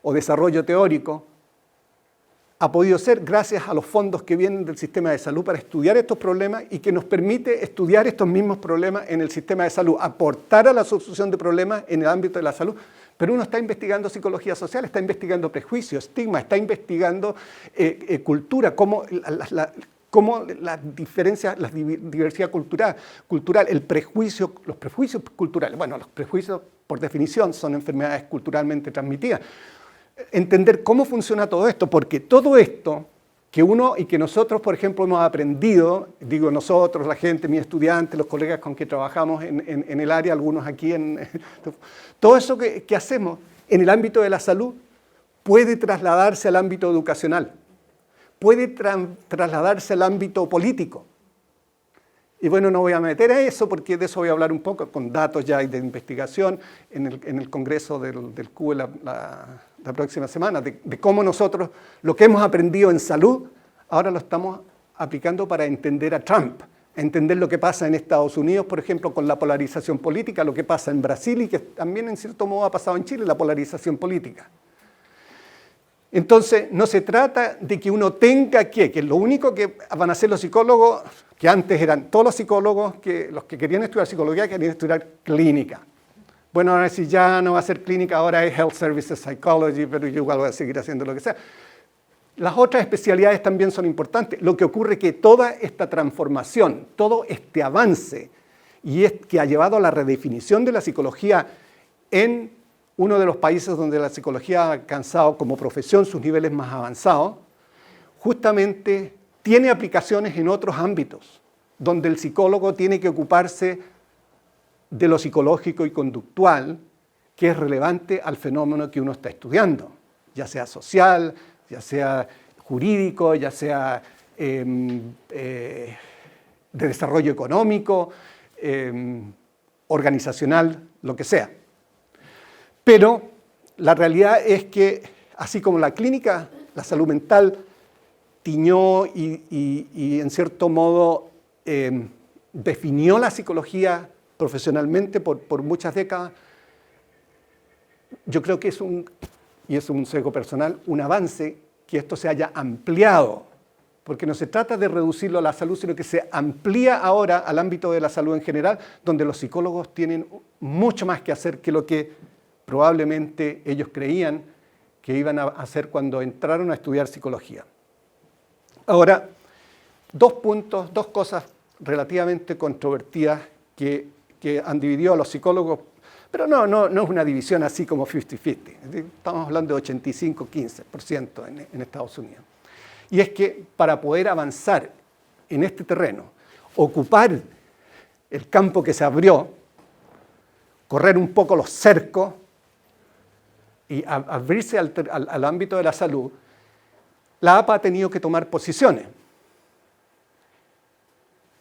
Speaker 1: o desarrollo teórico ha podido ser gracias a los fondos que vienen del sistema de salud para estudiar estos problemas y que nos permite estudiar estos mismos problemas en el sistema de salud, aportar a la solución de problemas en el ámbito de la salud. Pero uno está investigando psicología social, está investigando prejuicio, estigma, está investigando cultura, cómo la diversidad cultural, el prejuicio, los prejuicios culturales. Bueno, los prejuicios por definición son enfermedades culturalmente transmitidas. Entender cómo funciona todo esto, porque todo esto que uno y que nosotros, por ejemplo, hemos aprendido, digo nosotros, la gente, mis estudiantes, los colegas con que trabajamos en el área, algunos aquí, todo eso que hacemos en el ámbito de la salud puede trasladarse al ámbito educacional, puede trasladarse al ámbito político. Y bueno, no voy a meter a eso porque de eso voy a hablar un poco con datos ya de investigación en el Congreso del CUE la próxima semana, de cómo nosotros lo que hemos aprendido en salud, ahora lo estamos aplicando para entender a Trump, entender lo que pasa en Estados Unidos, por ejemplo, con la polarización política, lo que pasa en Brasil y que también en cierto modo ha pasado en Chile, la polarización política. Entonces, no se trata de que uno tenga que lo único que van a hacer los psicólogos, que antes eran todos los psicólogos, que los que querían estudiar psicología querían estudiar clínica. Bueno, ahora si ya no va a ser clínica, ahora es Health Services Psychology, pero yo igual voy a seguir haciendo lo que sea. Las otras especialidades también son importantes. Lo que ocurre es que toda esta transformación, todo este avance, y es que ha llevado a la redefinición de la psicología en uno de los países donde la psicología ha alcanzado como profesión sus niveles más avanzados, justamente tiene aplicaciones en otros ámbitos, donde el psicólogo tiene que ocuparse de lo psicológico y conductual, que es relevante al fenómeno que uno está estudiando, ya sea social, ya sea jurídico, ya sea de desarrollo económico, organizacional, lo que sea. Pero la realidad es que, así como la clínica, la salud mental tiñó y en cierto modo definió la psicología profesionalmente por muchas décadas. Yo creo que y es un sesgo personal, un avance que esto se haya ampliado, porque no se trata de reducirlo a la salud, sino que se amplía ahora al ámbito de la salud en general, donde los psicólogos tienen mucho más que hacer que lo que probablemente ellos creían que iban a hacer cuando entraron a estudiar psicología. Ahora, dos cosas relativamente controvertidas que han dividido a los psicólogos, pero no es una división así como 50-50. Estamos hablando de 85-15% en Estados Unidos. Y es que para poder avanzar en este terreno, ocupar el campo que se abrió, correr un poco los cercos y abrirse al ámbito de la salud, la APA ha tenido que tomar posiciones.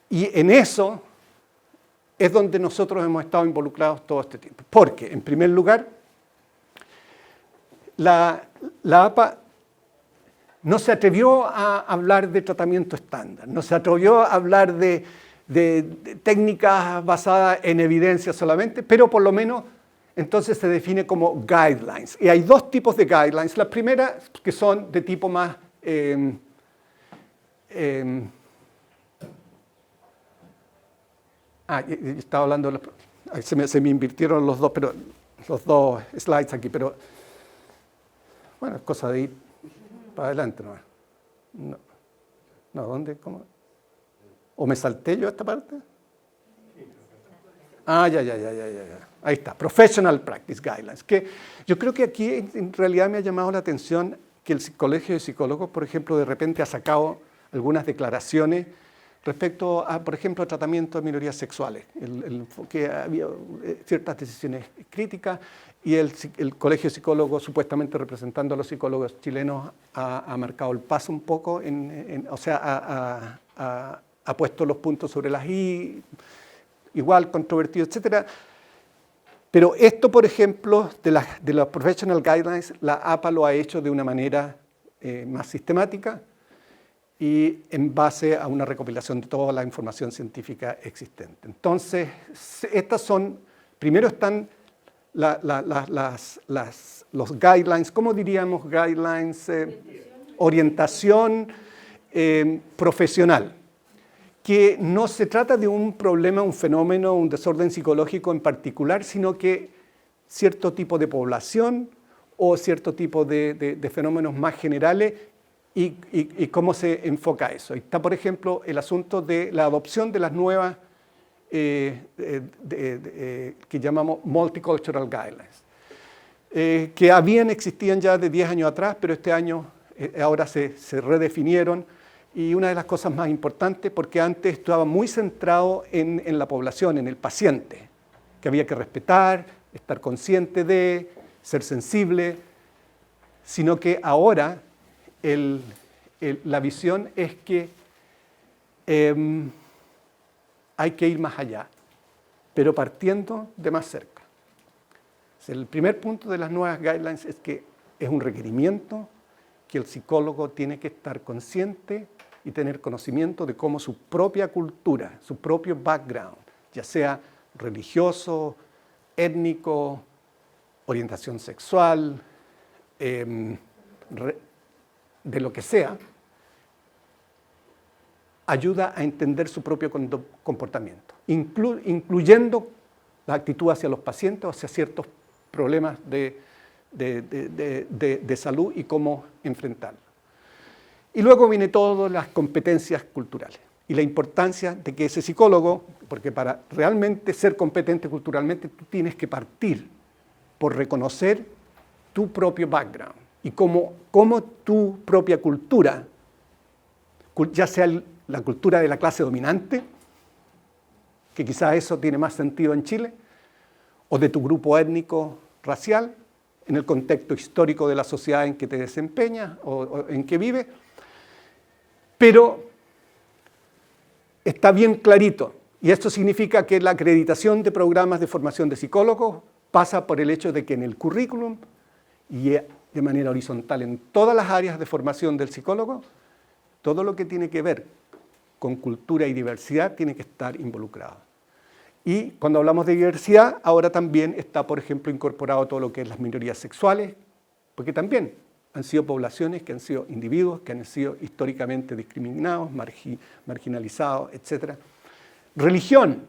Speaker 1: Y en eso es donde nosotros hemos estado involucrados todo este tiempo. Porque, en primer lugar, la APA no se atrevió a hablar de tratamiento estándar, no se atrevió a hablar de técnicas basadas en evidencia solamente, pero por lo menos entonces se define como guidelines. Y hay dos tipos de guidelines. La primera, que son de tipo más estaba hablando, se me invirtieron los dos slides aquí, pero bueno, es cosa de ir para adelante, ¿no? No, ¿dónde? ¿Cómo? ¿O me salté yo esta parte? Ya. Ahí está, Professional Practice Guidelines, que yo creo que aquí en realidad me ha llamado la atención que el Colegio de Psicólogos, por ejemplo, de repente ha sacado algunas declaraciones respecto a, por ejemplo, tratamiento de minorías sexuales, que había ciertas decisiones críticas y el Colegio de Psicólogos, supuestamente representando a los psicólogos chilenos, ha marcado el paso un poco, ha puesto los puntos sobre las i, igual controvertido, etc. Pero esto, por ejemplo, de los Professional Guidelines, la APA lo ha hecho de una manera más sistemática y en base a una recopilación de toda la información científica existente. Entonces, primero están los guidelines, ¿cómo diríamos guidelines? Orientación profesional, que no se trata de un problema, un fenómeno, un desorden psicológico en particular, sino que cierto tipo de población o cierto tipo de fenómenos más generales y cómo se enfoca eso. Está, por ejemplo, el asunto de la adopción de las nuevas que llamamos Multicultural Guidelines, que existían ya de 10 años atrás, pero este año ahora se redefinieron. Y una de las cosas más importantes, porque antes estaba muy centrado en la población, en el paciente, que había que respetar, estar consciente de, ser sensible, sino que ahora la visión es que hay que ir más allá, pero partiendo de más cerca. El primer punto de las nuevas guidelines es que es un requerimiento que el psicólogo tiene que estar consciente y tener conocimiento de cómo su propia cultura, su propio background, ya sea religioso, étnico, orientación sexual, de lo que sea, ayuda a entender su propio comportamiento, incluyendo la actitud hacia los pacientes o hacia ciertos problemas de salud y cómo enfrentarlos. Y luego viene todas las competencias culturales y la importancia de que ese psicólogo, porque para realmente ser competente culturalmente tú tienes que partir por reconocer tu propio background y cómo tu propia cultura, ya sea la cultura de la clase dominante, que quizás eso tiene más sentido en Chile, o de tu grupo étnico racial, en el contexto histórico de la sociedad en que te desempeñas o en que vives. Pero está bien clarito, y esto significa que la acreditación de programas de formación de psicólogos pasa por el hecho de que en el currículum y de manera horizontal en todas las áreas de formación del psicólogo, todo lo que tiene que ver con cultura y diversidad tiene que estar involucrado. Y cuando hablamos de diversidad, ahora también está, por ejemplo, incorporado todo lo que es las minorías sexuales, porque también han sido poblaciones que han sido individuos, que han sido históricamente discriminados, marginalizados, etc. Religión.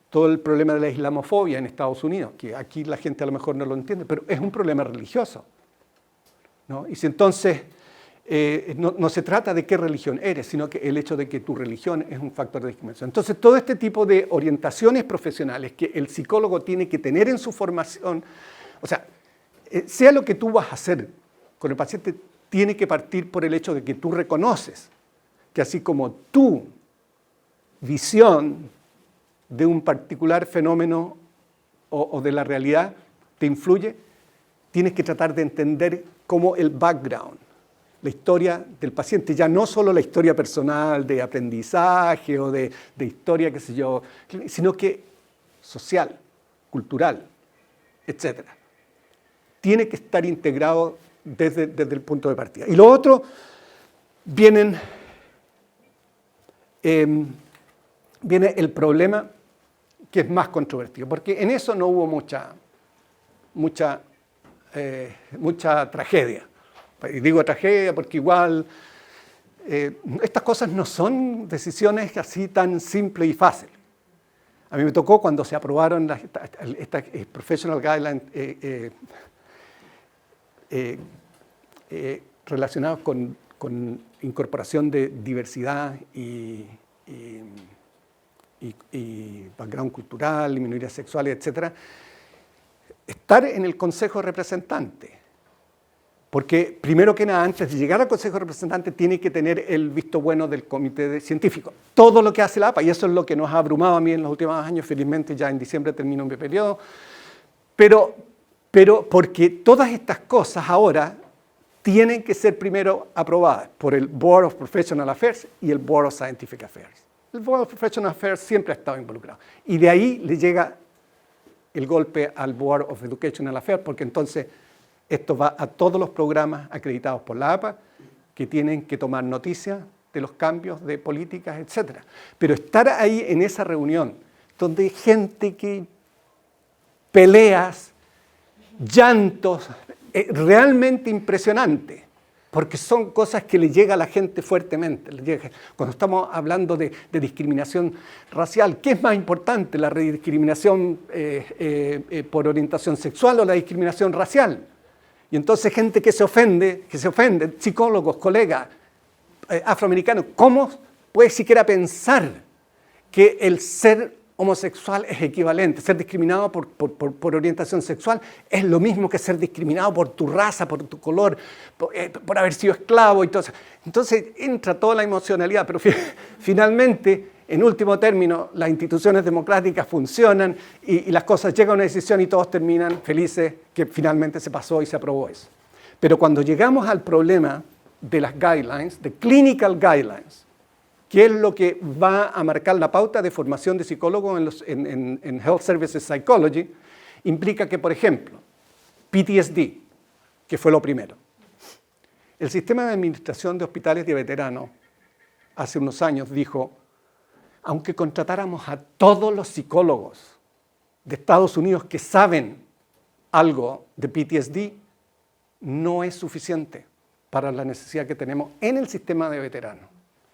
Speaker 1: Todo el problema de la islamofobia en Estados Unidos, que aquí la gente a lo mejor no lo entiende, pero es un problema religioso, ¿no? Y si entonces no se trata de qué religión eres, sino que el hecho de que tu religión es un factor de discriminación. Entonces, todo este tipo de orientaciones profesionales que el psicólogo tiene que tener en su formación, o sea, sea lo que tú vas a hacer con el paciente, tiene que partir por el hecho de que tú reconoces que así como tu visión de un particular fenómeno o de la realidad te influye, tienes que tratar de entender cómo el background, la historia del paciente, ya no solo la historia personal de aprendizaje o de historia, qué sé yo, sino que social, cultural, etc. Tiene que estar integrado desde el punto de partida. Y lo otro, viene el problema que es más controvertido, porque en eso no hubo mucha tragedia. Y digo tragedia porque igual estas cosas no son decisiones así tan simples y fáciles. A mí me tocó cuando se aprobaron estas Professional Guidelines relacionados con incorporación de diversidad y background cultural, y minorías sexuales, etc., estar en el Consejo de Representantes. Porque, primero que nada, antes de llegar al Consejo de Representantes, tiene que tener el visto bueno del comité científico. Todo lo que hace la APA, y eso es lo que nos ha abrumado a mí en los últimos años, felizmente ya en diciembre termino mi periodo, pero porque todas estas cosas ahora tienen que ser primero aprobadas por el Board of Professional Affairs y el Board of Scientific Affairs. El Board of Professional Affairs siempre ha estado involucrado. Y de ahí le llega el golpe al Board of Educational Affairs, porque entonces esto va a todos los programas acreditados por la APA, que tienen que tomar noticia de los cambios de políticas, etc. Pero estar ahí en esa reunión, donde hay gente que peleas, llantos, realmente impresionante, porque son cosas que le llega a la gente fuertemente. Cuando estamos hablando de discriminación racial, ¿qué es más importante, la discriminación por orientación sexual o la discriminación racial? Y entonces gente que se ofende, psicólogos, colegas afroamericanos, ¿cómo puede siquiera pensar que el ser homosexual es equivalente? Ser discriminado por orientación sexual es lo mismo que ser discriminado por tu raza, por tu color, por haber sido esclavo y todo eso. Entonces entra toda la emocionalidad, pero finalmente, en último término, las instituciones democráticas funcionan y las cosas llegan a una decisión y todos terminan felices que finalmente se pasó y se aprobó eso. Pero cuando llegamos al problema de las guidelines, de clinical guidelines, que es lo que va a marcar la pauta de formación de psicólogos en Health Services Psychology, implica que, por ejemplo, PTSD, que fue lo primero. El sistema de administración de hospitales de veteranos hace unos años dijo, aunque contratáramos a todos los psicólogos de Estados Unidos que saben algo de PTSD, no es suficiente para la necesidad que tenemos en el sistema de veteranos.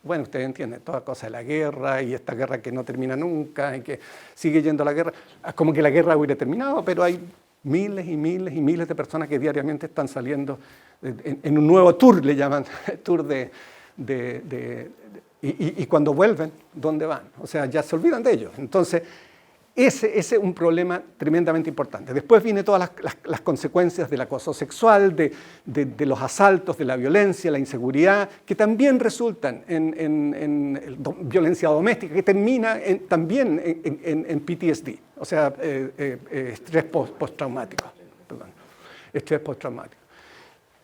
Speaker 1: Bueno, ustedes entienden, toda cosa de la guerra y esta guerra que no termina nunca y que sigue yendo a la guerra, como que la guerra hubiera terminado, pero hay miles y miles y miles de personas que diariamente están saliendo en un nuevo tour, le llaman, tour y cuando vuelven, ¿dónde van? O sea, ya se olvidan de ellos. Entonces, ese es un problema tremendamente importante. Después vienen todas las consecuencias del acoso sexual, de los asaltos, de la violencia, la inseguridad, que también resultan en violencia doméstica, que termina también en PTSD, o sea, estrés postraumático. Estrés postraumático.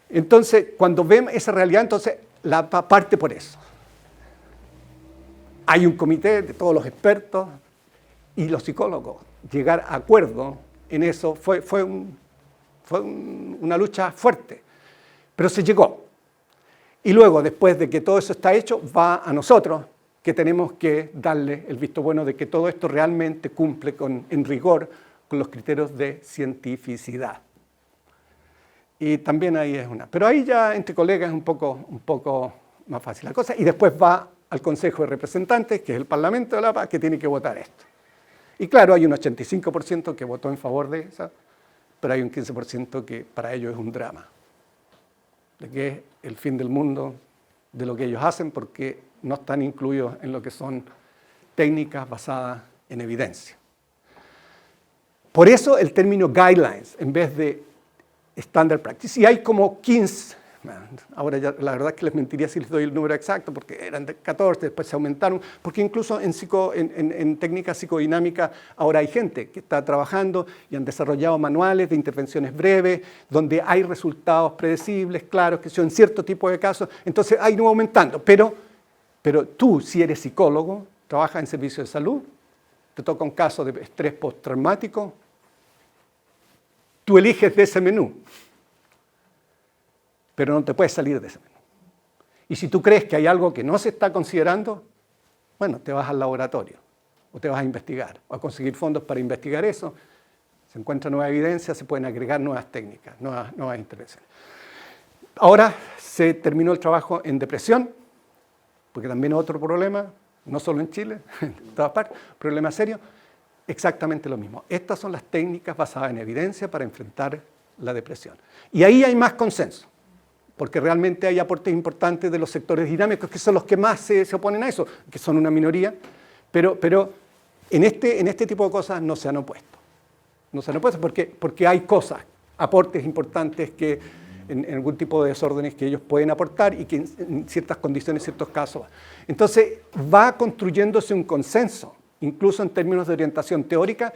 Speaker 1: Entonces, cuando vemos esa realidad, entonces la parte por eso. Hay un comité de todos los expertos y los psicólogos. Llegar a acuerdo en eso fue una lucha fuerte, pero se llegó. Y luego, después de que todo eso está hecho, va a nosotros, que tenemos que darle el visto bueno de que todo esto realmente cumple en rigor con los criterios de cientificidad. Y también ahí es una. Pero ahí ya entre colegas es un poco más fácil la cosa. Y después va al Consejo de Representantes, que es el Parlamento de la Paz, que tiene que votar esto. Y claro, hay un 85% que votó en favor de esa, pero hay un 15% que para ellos es un drama. De que es el fin del mundo de lo que ellos hacen porque no están incluidos en lo que son técnicas basadas en evidencia. Por eso el término guidelines en vez de standard practice. Y hay como 15, ahora ya la verdad es que les mentiría si les doy el número exacto porque eran de 14, después se aumentaron, porque incluso en técnica psicodinámica ahora hay gente que está trabajando y han desarrollado manuales de intervenciones breves, donde hay resultados predecibles, claros, que son en cierto tipo de casos, entonces ha ido aumentando, pero tú, si eres psicólogo, trabajas en servicios de salud, te toca un caso de estrés postraumático, tú eliges de ese menú, pero no te puedes salir de ese menú. Y si tú crees que hay algo que no se está considerando, bueno, te vas al laboratorio, o te vas a investigar, o a conseguir fondos para investigar eso, se encuentra nueva evidencia, se pueden agregar nuevas técnicas, nuevas intervenciones. Ahora se terminó el trabajo en depresión, porque también es otro problema, no solo en Chile, en todas partes, problema serio, exactamente lo mismo. Estas son las técnicas basadas en evidencia para enfrentar la depresión. Y ahí hay más consenso, porque realmente hay aportes importantes de los sectores dinámicos, que son los que más se oponen a eso, que son una minoría, pero en este tipo de cosas no se han opuesto. No se han opuesto porque hay cosas, aportes importantes que en algún tipo de desórdenes que ellos pueden aportar y que en ciertas condiciones, en ciertos casos. Entonces va construyéndose un consenso, incluso en términos de orientación teórica,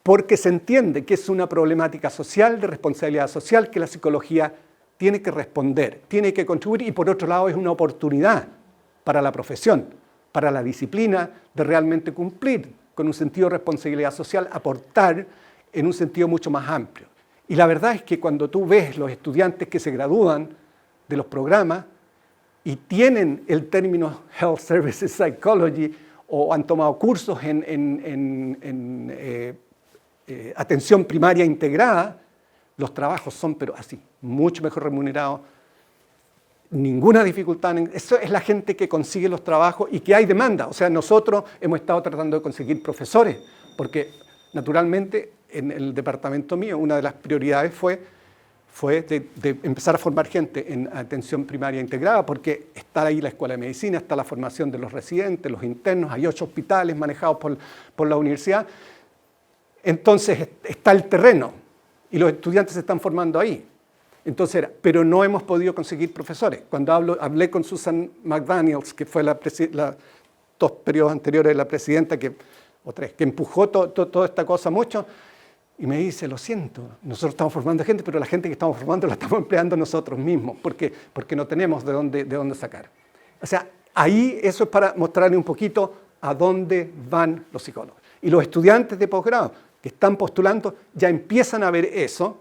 Speaker 1: porque se entiende que es una problemática social, de responsabilidad social, que la psicología tiene que responder, tiene que contribuir y por otro lado es una oportunidad para la profesión, para la disciplina de realmente cumplir con un sentido de responsabilidad social, aportar en un sentido mucho más amplio. Y la verdad es que cuando tú ves los estudiantes que se gradúan de los programas y tienen el término Health Services Psychology o han tomado cursos en atención primaria integrada, los trabajos son, pero así, mucho mejor remunerados, ninguna dificultad. Eso es la gente que consigue los trabajos y que hay demanda. O sea, nosotros hemos estado tratando de conseguir profesores, porque naturalmente en el departamento mío una de las prioridades fue de empezar a formar gente en atención primaria integrada, porque está ahí la escuela de medicina, está la formación de los residentes, los internos, hay 8 hospitales manejados por la universidad. Entonces está el terreno y los estudiantes se están formando ahí. Entonces, pero no hemos podido conseguir profesores. Cuando hablé con Susan McDaniels, que fue los 2 periodos anteriores de la presidenta, o 3, que empujó toda esta cosa mucho, y me dice, lo siento, nosotros estamos formando gente, pero la gente que estamos formando la estamos empleando nosotros mismos, porque no tenemos de dónde sacar. O sea, ahí eso es para mostrarle un poquito a dónde van los psicólogos. Y los estudiantes de posgrado que están postulando ya empiezan a ver eso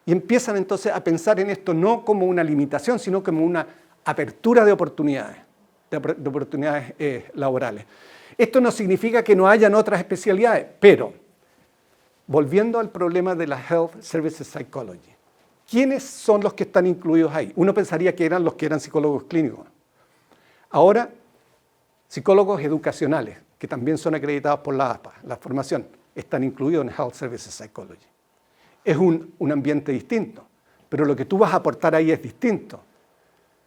Speaker 1: y empiezan entonces a pensar en esto no como una limitación, sino como una apertura de oportunidades, laborales. Esto no significa que no hayan otras especialidades, pero volviendo al problema de la Health Services Psychology, ¿quiénes son los que están incluidos ahí? Uno pensaría que eran los que eran psicólogos clínicos. Ahora, psicólogos educacionales, que también son acreditados por la APA, la formación, están incluidos en Health Services Psychology. Es un ambiente distinto, pero lo que tú vas a aportar ahí es distinto.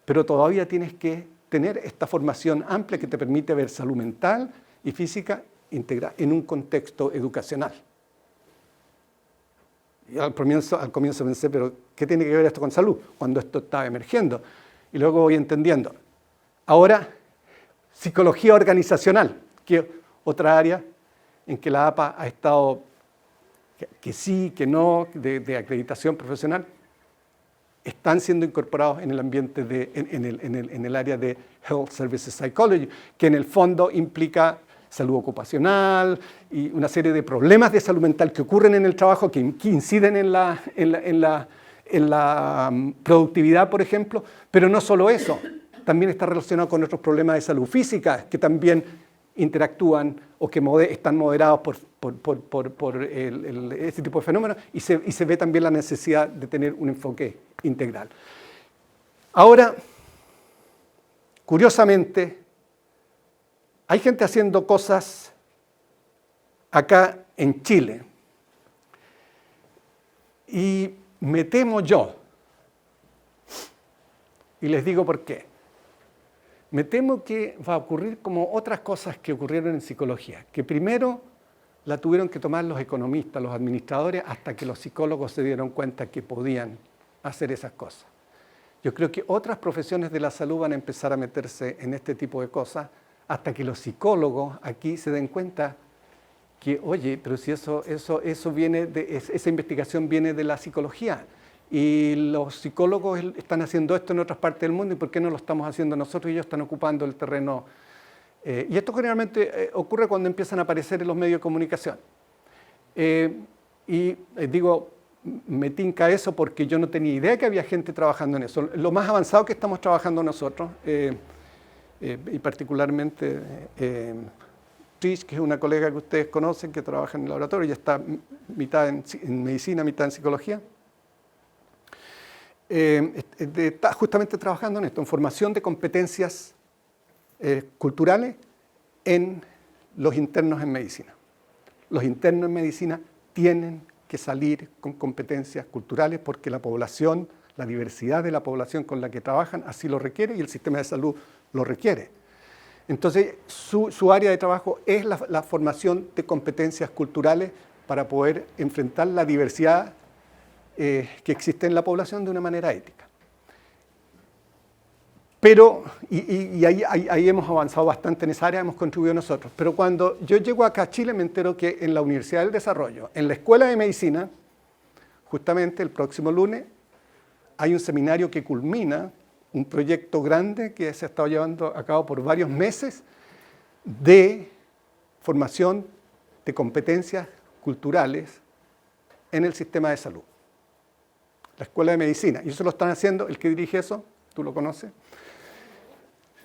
Speaker 1: Pero todavía tienes que tener esta formación amplia que te permite ver salud mental y física integrada en un contexto educacional. Y al comienzo pensé, pero ¿qué tiene que ver esto con salud? Cuando esto estaba emergiendo. Y luego voy entendiendo. Ahora, psicología organizacional, que es otra área en que la APA ha estado, que sí, que no, de acreditación profesional, están siendo incorporados en el ambiente, en el área de Health Services Psychology, que en el fondo implica salud ocupacional y una serie de problemas de salud mental que ocurren en el trabajo, que inciden en en la productividad, por ejemplo, pero no solo eso, también está relacionado con otros problemas de salud física que también interactúan o que están moderados por este tipo de fenómenos y se ve también la necesidad de tener un enfoque integral. Ahora, curiosamente, hay gente haciendo cosas acá en Chile y me temo yo, y les digo por qué. Me temo que va a ocurrir como otras cosas que ocurrieron en psicología, que primero la tuvieron que tomar los economistas, los administradores, hasta que los psicólogos se dieron cuenta que podían hacer esas cosas. Yo creo que otras profesiones de la salud van a empezar a meterse en este tipo de cosas hasta que los psicólogos aquí se den cuenta que, oye, pero si eso viene esa investigación viene de la psicología. Y los psicólogos están haciendo esto en otras partes del mundo, ¿y por qué no lo estamos haciendo nosotros? Y ellos están ocupando el terreno. Y esto generalmente ocurre cuando empiezan a aparecer en los medios de comunicación. Digo, me tinca eso porque yo no tenía idea que había gente trabajando en eso. Lo más avanzado que estamos trabajando nosotros, y particularmente Trish, que es una colega que ustedes conocen, que trabaja en el laboratorio, ella está mitad en medicina, mitad en psicología. Está justamente trabajando en esto, en formación de competencias culturales en los internos en medicina. Los internos en medicina tienen que salir con competencias culturales porque la población, la diversidad de la población con la que trabajan así lo requiere y el sistema de salud lo requiere. Entonces, su área de trabajo es la formación de competencias culturales para poder enfrentar la diversidad que existe en la población de una manera ética. Pero, y ahí hemos avanzado bastante en esa área, hemos contribuido nosotros. Pero cuando yo llego acá a Chile me entero que en la Universidad del Desarrollo, en la Escuela de Medicina, justamente el próximo lunes, hay un seminario que culmina un proyecto grande que se ha estado llevando a cabo por varios meses de formación de competencias culturales en el sistema de salud. La Escuela de Medicina. Y eso lo están haciendo, el que dirige eso, tú lo conoces,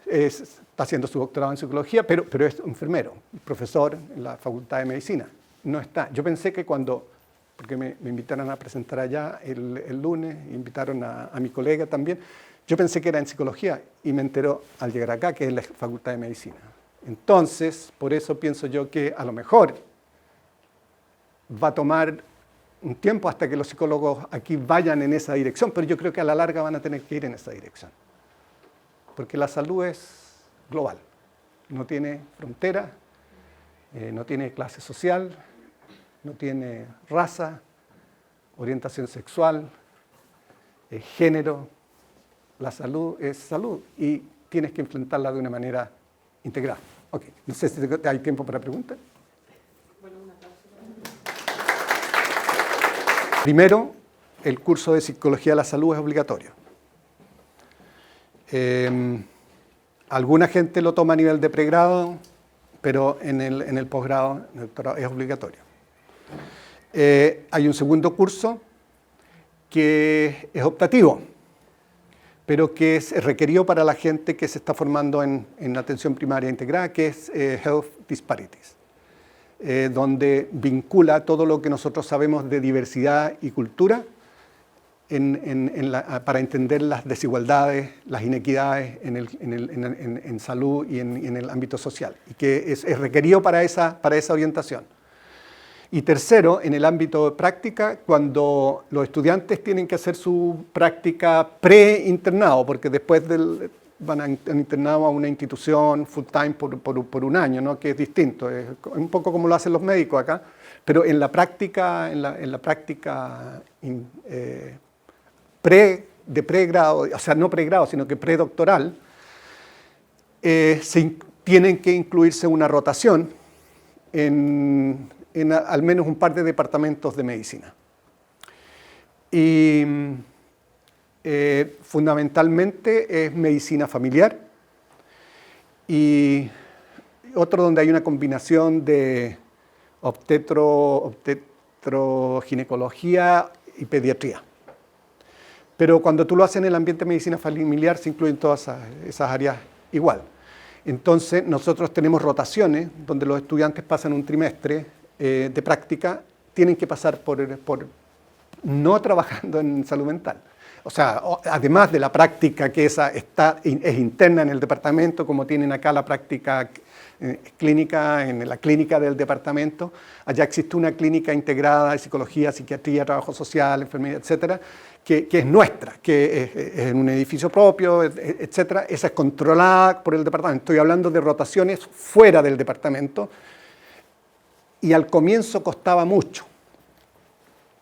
Speaker 1: está haciendo su doctorado en psicología, pero es enfermero, profesor en la Facultad de Medicina. No está. Yo pensé que porque me invitaron a presentar allá el lunes, invitaron a mi colega también, yo pensé que era en psicología y me enteró al llegar acá que es la Facultad de Medicina. Entonces, por eso pienso yo que a lo mejor va a tomar un tiempo hasta que los psicólogos aquí vayan en esa dirección, pero yo creo que a la larga van a tener que ir en esa dirección. Porque la salud es global, no tiene frontera, no tiene clase social, no tiene raza, orientación sexual, género. La salud es salud y tienes que enfrentarla de una manera integral. Ok, no sé si hay tiempo para preguntas. Primero, el curso de Psicología de la Salud es obligatorio. Alguna gente lo toma a nivel de pregrado, pero en el posgrado, en el doctorado, es obligatorio. Hay un segundo curso que es optativo, pero que es requerido para la gente que se está formando en atención primaria integrada, que es Health Disparities, donde vincula todo lo que nosotros sabemos de diversidad y cultura para entender las desigualdades, las inequidades en salud y en el ámbito social, y que es requerido para esa orientación. Y tercero, en el ámbito de práctica, cuando los estudiantes tienen que hacer su práctica pre-internado, porque después van a internado a una institución full time por un año, ¿no? Que es distinto, es un poco como lo hacen los médicos acá, pero en la práctica, de pregrado, o sea, no pregrado, sino que predoctoral, tienen que incluirse una rotación en al menos un par de departamentos de medicina. Y fundamentalmente es medicina familiar y otro donde hay una combinación de obstetroginecología y pediatría. Pero cuando tú lo haces en el ambiente de medicina familiar, se incluyen todas esas áreas igual. Entonces, nosotros tenemos rotaciones donde los estudiantes pasan un trimestre de práctica, tienen que pasar por no trabajando en salud mental. O sea, además de la práctica que es interna en el departamento, como tienen acá la práctica clínica, en la clínica del departamento, allá existe una clínica integrada de psicología, psiquiatría, trabajo social, enfermería, etcétera, que es nuestra, que es en un edificio propio, etcétera. Esa es controlada por el departamento. Estoy hablando de rotaciones fuera del departamento, y al comienzo costaba mucho,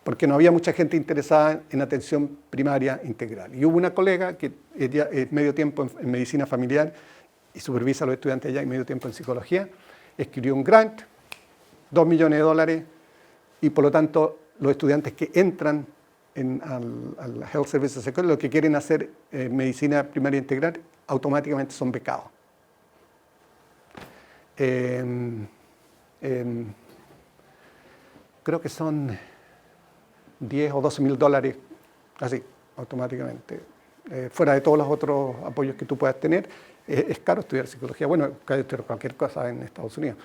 Speaker 1: porque no había mucha gente interesada en atención primaria integral. Y hubo una colega que ella es medio tiempo en medicina familiar y supervisa a los estudiantes allá y medio tiempo en psicología, escribió un grant, $2 millones, y por lo tanto los estudiantes que entran al Health Services Sector, lo que quieren hacer medicina primaria integral, automáticamente son becados. Creo que son $10 o $12 mil, así, automáticamente. Fuera de todos los otros apoyos que tú puedas tener, es caro estudiar psicología. Bueno, es caro estudiar cualquier cosa en Estados Unidos.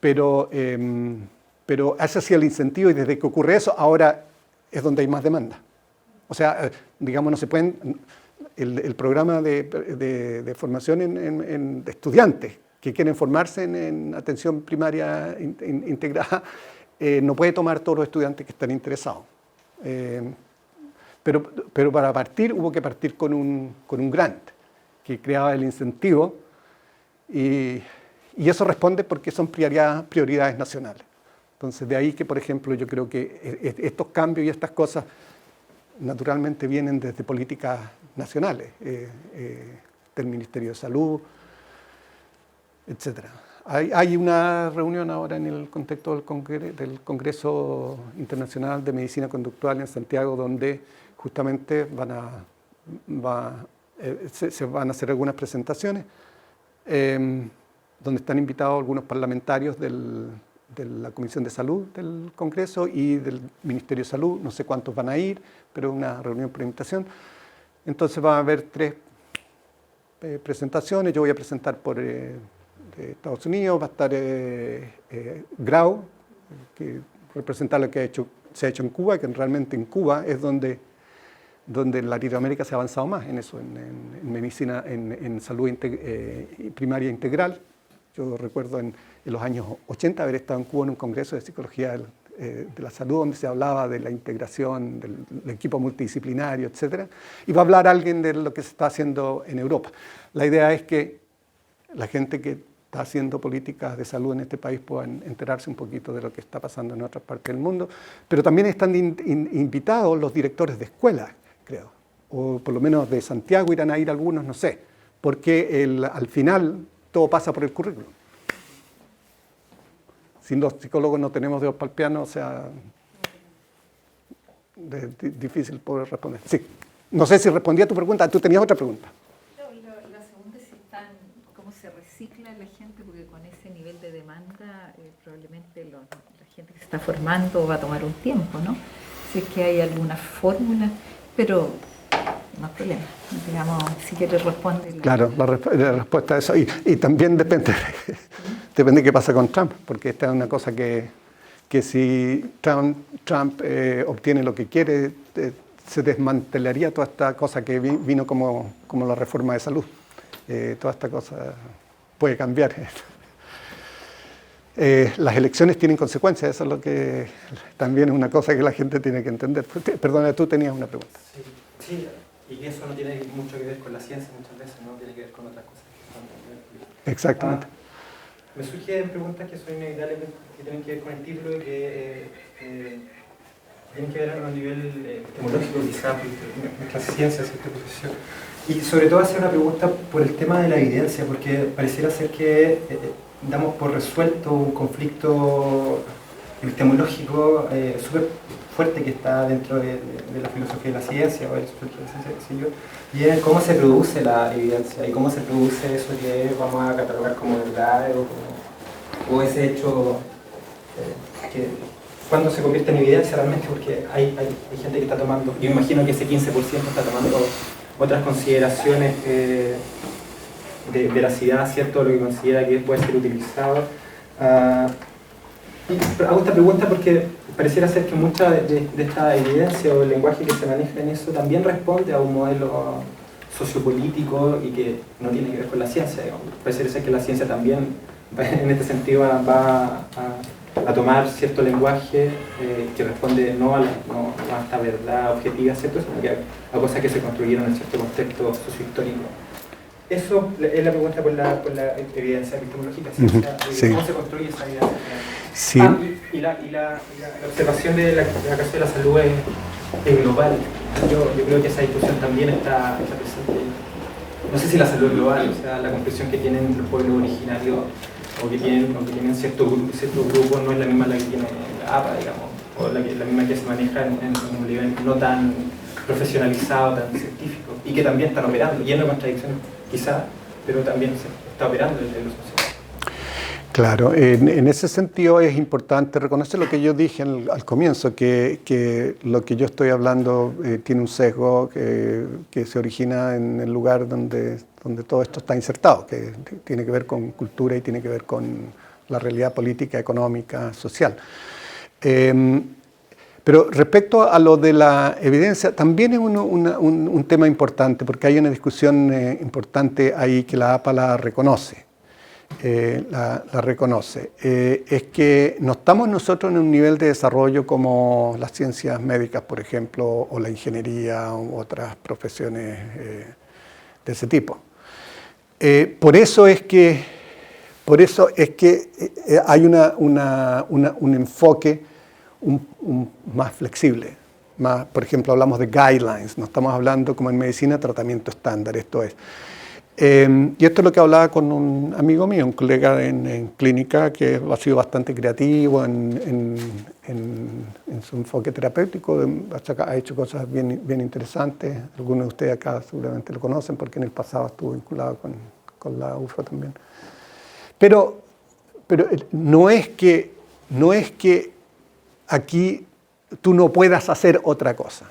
Speaker 1: Pero ese ha sido el incentivo, y desde que ocurre eso, ahora es donde hay más demanda. O sea, digamos, no se pueden... El programa de formación de estudiantes que quieren formarse en atención primaria integrada, no puede tomar todos los estudiantes que están interesados. Pero para partir hubo que partir con un grant que creaba el incentivo, y eso responde porque son prioridades nacionales. Entonces, de ahí que, por ejemplo, yo creo que estos cambios y estas cosas naturalmente vienen desde políticas nacionales, del Ministerio de Salud, etc. Hay una reunión ahora en el contexto del Congreso Internacional de Medicina Conductual en Santiago, donde justamente se van a hacer algunas presentaciones, donde están invitados algunos parlamentarios de la Comisión de Salud del Congreso y del Ministerio de Salud. No sé cuántos van a ir, pero una reunión por invitación. Entonces va a haber 3 presentaciones. Yo voy a presentar por Estados Unidos, va a estar Grau, que representa lo que se ha hecho en Cuba, que realmente en Cuba es donde en Latinoamérica se ha avanzado más en eso, en medicina, en salud primaria integral. Yo recuerdo en los años 80 haber estado en Cuba en un congreso de psicología de la salud, donde se hablaba de la integración del equipo multidisciplinario, etc. Y va a hablar alguien de lo que se está haciendo en Europa. La idea es que la gente que está haciendo políticas de salud en este país puedan enterarse un poquito de lo que está pasando en otras partes del mundo, pero también están invitados los directores de escuelas, creo, o por lo menos de Santiago irán a ir algunos, no sé, porque al final todo pasa por el currículum. Sin los psicólogos no tenemos dedos para el piano, o sea, difícil poder responder. Sí, no sé si respondí a tu pregunta, tú tenías otra pregunta.
Speaker 2: La segunda es cómo se recicla la gente, porque con ese nivel de demanda probablemente la gente que se está formando va a tomar un tiempo, ¿no? Si es que hay alguna fórmula, pero no hay problema. Digamos, si quieres responder.
Speaker 1: Claro, la respuesta a eso. Y también depende de qué pasa con Trump, porque esta es una cosa que si Trump obtiene lo que quiere, se desmantelaría toda esta cosa que vino como la reforma de salud. Toda esta cosa puede cambiar. Las elecciones tienen consecuencias, eso es lo que también es una cosa que la gente tiene que entender. Perdona, tú tenías una pregunta.
Speaker 3: Sí, y eso no tiene mucho que ver con la ciencia muchas veces, ¿no? Tiene que ver con otras cosas que están.
Speaker 1: Exactamente.
Speaker 3: Me surgen preguntas que son inevitables, que tienen que ver con el título y que tienen que ver a un nivel etimológico, quizás, nuestras ciencias, esta profesión. Y sobre todo hacer una pregunta por el tema de la evidencia, porque pareciera ser que damos por resuelto un conflicto epistemológico súper fuerte que está dentro de la filosofía de la ciencia o de la sociología de la ciencia, qué sé yo, y es cómo se produce la evidencia y cómo se produce eso que vamos a catalogar como verdad o ese hecho que cuándo se convierte en evidencia realmente, porque hay gente que está tomando, yo imagino que ese 15% está tomando otras consideraciones de veracidad, ¿cierto?, lo que considera que puede ser utilizado. Y hago esta pregunta porque pareciera ser que mucha de esta evidencia o el lenguaje que se maneja en eso también responde a un modelo sociopolítico y que no tiene que ver con la ciencia, digamos. Pareciera ser que la ciencia también, en este sentido, va a tomar cierto lenguaje que responde no a esta verdad objetiva, ¿cierto?, sino que a cosas que se construyeron en cierto contexto sociohistórico. Eso es la pregunta por la evidencia epistemológica,
Speaker 1: Sí.
Speaker 3: ¿cómo se construye esa evidencia?
Speaker 1: Sí.
Speaker 3: Y la observación de la caso de la salud es global. Yo creo que esa discusión también está presente. No sé si la salud es global, o sea, la comprensión que tienen los pueblos originarios o que tienen cierto grupo no es la misma la que tiene la APA, digamos, o la misma que se maneja en un nivel no tan profesionalizado, tan científico, y que también están operando, lleno de contradicciones quizá, pero también se está operando desde los sociales.
Speaker 1: Claro, en ese sentido es importante reconocer lo que yo dije al comienzo, que lo que yo estoy hablando tiene un sesgo que se origina en el lugar donde todo esto está insertado, que tiene que ver con cultura y tiene que ver con la realidad política, económica, social. Pero respecto a lo de la evidencia, también es un tema importante, porque hay una discusión importante ahí que la APA la reconoce. La reconoce. Es que no estamos nosotros en un nivel de desarrollo como las ciencias médicas, por ejemplo, o la ingeniería u otras profesiones de ese tipo. Por eso es que hay un enfoque más flexible. Por ejemplo, hablamos de guidelines, no estamos hablando como en medicina tratamiento estándar, esto es. Y esto es lo que hablaba con un amigo mío, un colega en clínica que ha sido bastante creativo en su enfoque terapéutico, ha hecho cosas bien interesantes. Algunos de ustedes acá seguramente lo conocen porque en el pasado estuvo vinculado con la UFRO también. Pero no es que aquí tú no puedas hacer otra cosa.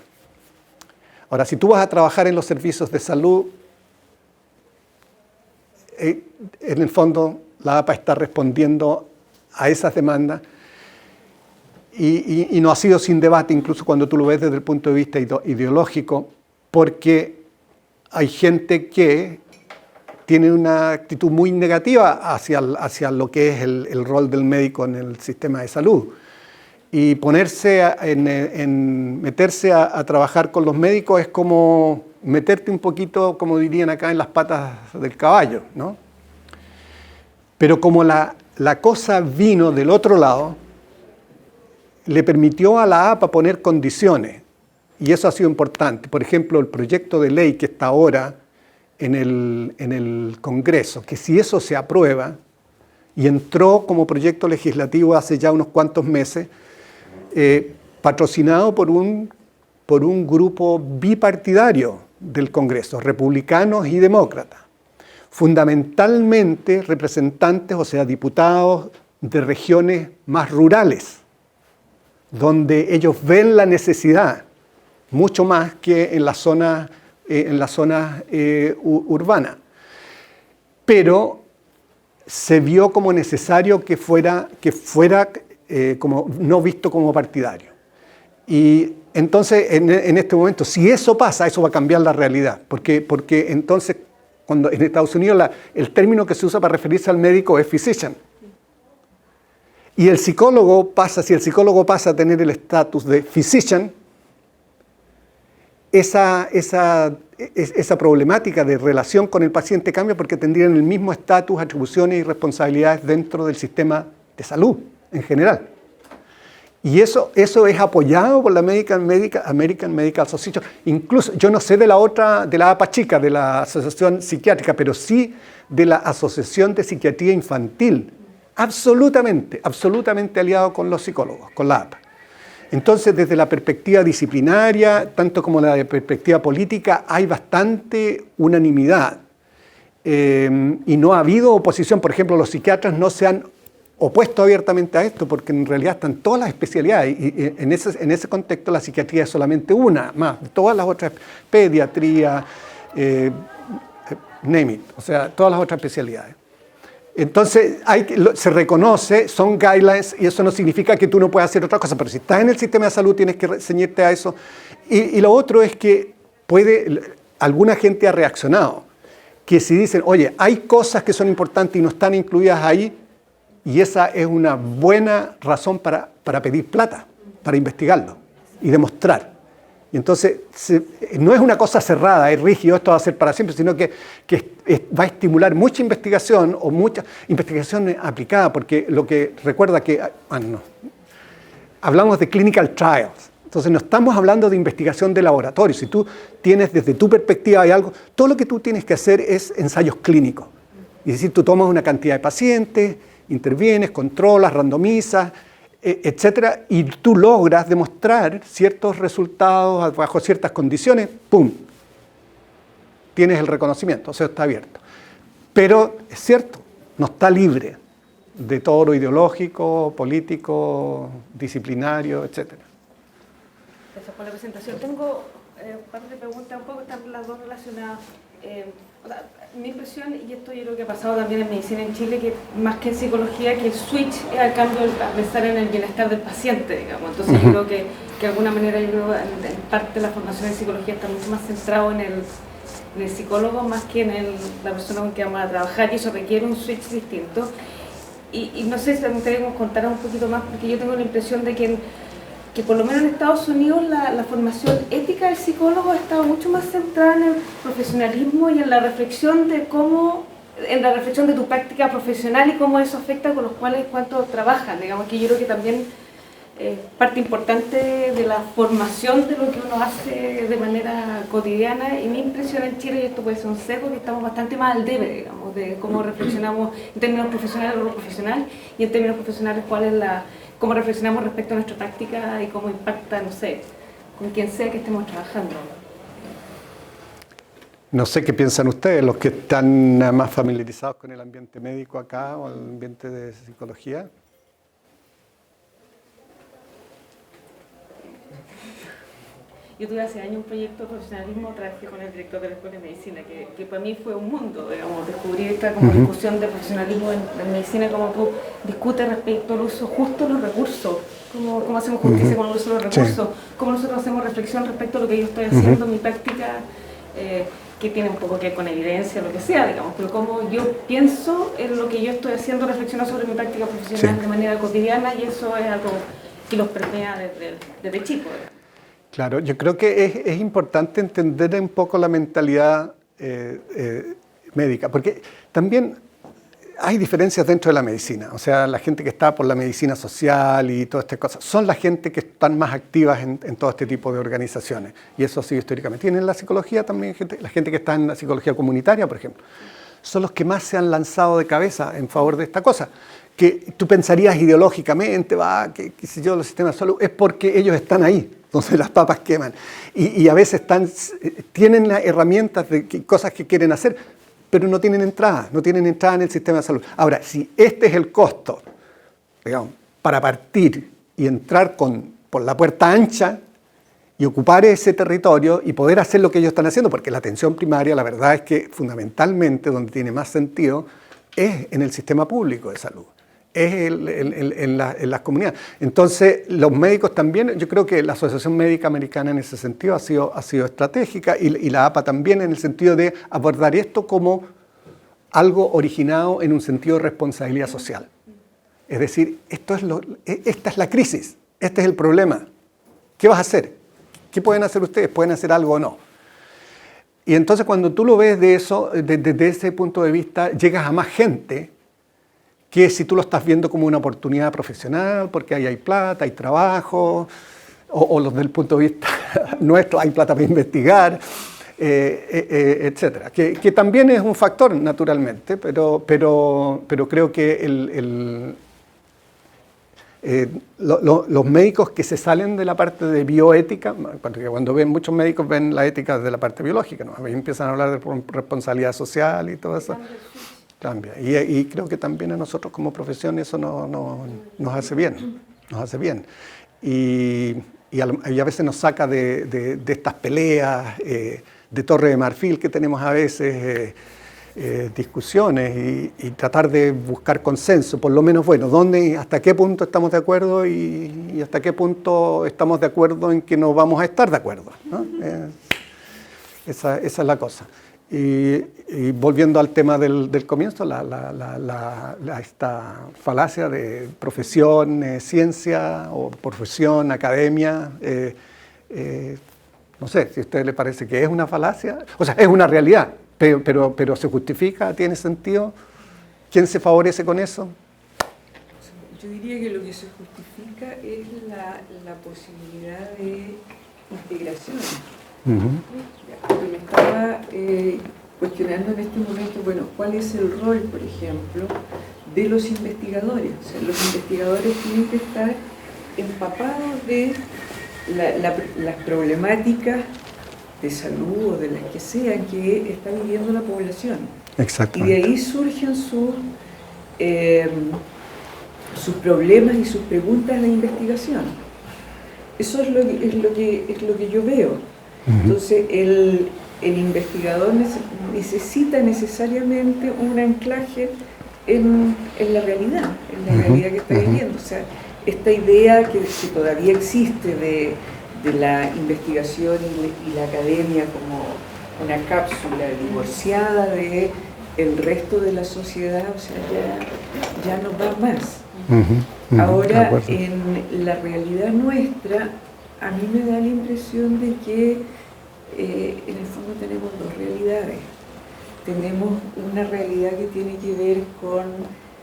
Speaker 1: Ahora, si tú vas a trabajar en los servicios de salud, en el fondo la APA está respondiendo a esas demandas y no ha sido sin debate, incluso cuando tú lo ves desde el punto de vista ideológico, porque hay gente que tiene una actitud muy negativa hacia lo que es el rol del médico en el sistema de salud. Y meterse a trabajar con los médicos es como meterte un poquito, como dirían acá, en las patas del caballo, ¿no? Pero como la cosa vino del otro lado, le permitió a la APA poner condiciones, y eso ha sido importante. Por ejemplo, el proyecto de ley que está ahora en el Congreso, que si eso se aprueba, y entró como proyecto legislativo hace ya unos cuantos meses, patrocinado por un grupo bipartidario del Congreso, republicanos y demócratas, fundamentalmente representantes, o sea, diputados de regiones más rurales, donde ellos ven la necesidad mucho más que en las zonas urbanas. Pero se vio como necesario que fuera como no visto como partidario. Y entonces, en este momento, si eso pasa, eso va a cambiar la realidad. Porque entonces, cuando en Estados Unidos el término que se usa para referirse al médico es physician. Y si el psicólogo pasa a tener el estatus de physician, esa problemática de relación con el paciente cambia porque tendrían el mismo estatus, atribuciones y responsabilidades dentro del sistema de salud en general. Y eso es apoyado por la American Medical Association. Incluso, yo no sé de la APA chica, de la Asociación Psiquiátrica, pero sí de la Asociación de Psiquiatría Infantil. Absolutamente aliado con los psicólogos, con la APA. Entonces, desde la perspectiva disciplinaria, tanto como la perspectiva política, hay bastante unanimidad. Y no ha habido oposición. Por ejemplo, los psiquiatras no se han opuesto abiertamente a esto, porque en realidad están todas las especialidades, y en ese contexto la psiquiatría es solamente una más, todas las otras, pediatría, name it, o sea, todas las otras especialidades. Entonces, se reconoce, son guidelines, y eso no significa que tú no puedas hacer otra cosa, pero si estás en el sistema de salud tienes que ceñirte a eso. Y lo otro es que alguna gente ha reaccionado, que si dicen, oye, hay cosas que son importantes y no están incluidas ahí, y esa es una buena razón para pedir plata, para investigarlo y demostrar. Y entonces, no es una cosa cerrada, es rígido, esto va a ser para siempre, sino que va a estimular mucha investigación o mucha investigación aplicada, porque lo que recuerda que, hablamos de clinical trials, entonces no estamos hablando de investigación de laboratorio. Si tú tienes desde tu perspectiva hay algo, todo lo que tú tienes que hacer es ensayos clínicos. Es decir, tú tomas una cantidad de pacientes, intervienes, controlas, randomizas, etcétera, y tú logras demostrar ciertos resultados bajo ciertas condiciones, ¡pum! Tienes el reconocimiento, o sea, está abierto. Pero es cierto, no está libre de todo lo ideológico, político, disciplinario, etcétera.
Speaker 4: Gracias por la presentación. Tengo un par de preguntas, un poco están las dos relacionadas. Mi impresión, y esto yo creo que ha pasado también en medicina en Chile, que más que en psicología, que el switch es al cambio a pensar en el bienestar del paciente, digamos. Entonces yo creo que de alguna manera en parte de la formación en psicología está mucho más centrado en el psicólogo más que en la persona con que vamos a trabajar, y eso requiere un switch distinto. Y no sé si me gustaría que nos contara un poquito más, porque yo tengo la impresión de que por lo menos en Estados Unidos la formación ética del psicólogo ha estado mucho más centrada en el profesionalismo y en la reflexión de tu práctica profesional y cómo eso afecta con los cuales cuánto trabajan. Digamos que yo creo que también parte importante de la formación de lo que uno hace de manera cotidiana, y mi impresión en Chile, y esto puede ser un sesgo, que estamos bastante más al debe, digamos, de cómo reflexionamos en términos profesionales lo profesional, y en términos profesionales cómo reflexionamos respecto a nuestra práctica y cómo impacta, no sé, con quien sea que estemos trabajando.
Speaker 1: No sé qué piensan ustedes, los que están más familiarizados con el ambiente médico acá o el ambiente de psicología.
Speaker 4: Yo tuve hace años un proyecto de profesionalismo, trabajé con el director de la Escuela de Medicina, que para mí fue un mundo, digamos, descubrir esta como discusión de profesionalismo en medicina, cómo tú discutes respecto al uso justo de los recursos, cómo hacemos justicia con el uso de los recursos, cómo nosotros hacemos reflexión respecto a lo que yo estoy haciendo en mi práctica, que tiene un poco que ver con evidencia, lo que sea, digamos, pero cómo yo pienso en lo que yo estoy haciendo, reflexionar sobre mi práctica profesional de manera cotidiana, y eso es algo que los permea desde chico.
Speaker 1: Claro, yo creo que es importante entender un poco la mentalidad médica, porque también hay diferencias dentro de la medicina. O sea, la gente que está por la medicina social y todas estas cosas, son la gente que están más activas en todo este tipo de organizaciones. Y eso ha sido históricamente. Y en la psicología también, la gente que está en la psicología comunitaria, por ejemplo, son los que más se han lanzado de cabeza en favor de esta cosa. Que tú pensarías ideológicamente, que si yo, los sistemas de salud, es porque ellos están ahí, donde las papas queman. Y a veces tienen las herramientas de cosas que quieren hacer, pero no tienen entrada en el sistema de salud. Ahora, si este es el costo, digamos, para partir y entrar por la puerta ancha y ocupar ese territorio y poder hacer lo que ellos están haciendo, porque la atención primaria, la verdad es que fundamentalmente donde tiene más sentido es en el sistema público de salud. Es en las comunidades. Entonces, los médicos también, yo creo que la Asociación Médica Americana en ese sentido ha sido estratégica, y la APA también, en el sentido de abordar esto como algo originado en un sentido de responsabilidad social. Es decir, esta es la crisis, este es el problema. ¿Qué vas a hacer? ¿Qué pueden hacer ustedes? ¿Pueden hacer algo o no? Y entonces cuando tú lo ves desde ese punto de vista, llegas a más gente que si tú lo estás viendo como una oportunidad profesional, porque ahí hay plata, hay trabajo, o desde el punto de vista nuestro, hay plata para investigar, etcétera. Que también es un factor, naturalmente, pero creo que los médicos que se salen de la parte de bioética, cuando ven, muchos médicos ven la ética desde la parte biológica, ¿no? A mí empiezan a hablar de responsabilidad social y todo eso. Cambia. Y creo que también a nosotros como profesión eso nos hace bien. Nos hace bien. Y a veces nos saca de estas peleas de torre de marfil que tenemos a veces, discusiones y tratar de buscar consenso, por lo menos, bueno, hasta qué punto estamos de acuerdo y hasta qué punto estamos de acuerdo en que no vamos a estar de acuerdo, ¿no? Esa es la cosa. Y volviendo al tema del comienzo, esta falacia de profesión, ciencia, o profesión, academia, no sé si a usted le parece que es una falacia, o sea, es una realidad, pero se justifica, tiene sentido. ¿Quién se favorece con eso?
Speaker 5: Yo diría que lo que se justifica es la posibilidad de integración. Porque me estaba cuestionando en este momento, bueno, ¿cuál es el rol, por ejemplo, de los investigadores? O sea, los investigadores tienen que estar empapados de las problemáticas de salud o de las que sean que está viviendo la población.
Speaker 1: Exactamente.
Speaker 5: Y de ahí surgen sus problemas y sus preguntas de investigación. Eso es lo que yo veo. Entonces, el investigador necesita necesariamente un anclaje en la realidad que está viviendo. O sea, esta idea que todavía existe de la investigación y la academia como una cápsula divorciada del resto de la sociedad, o sea, ya no va más. Ahora, en la realidad nuestra, a mí me da la impresión de que en el fondo tenemos dos realidades. Tenemos una realidad que tiene que ver con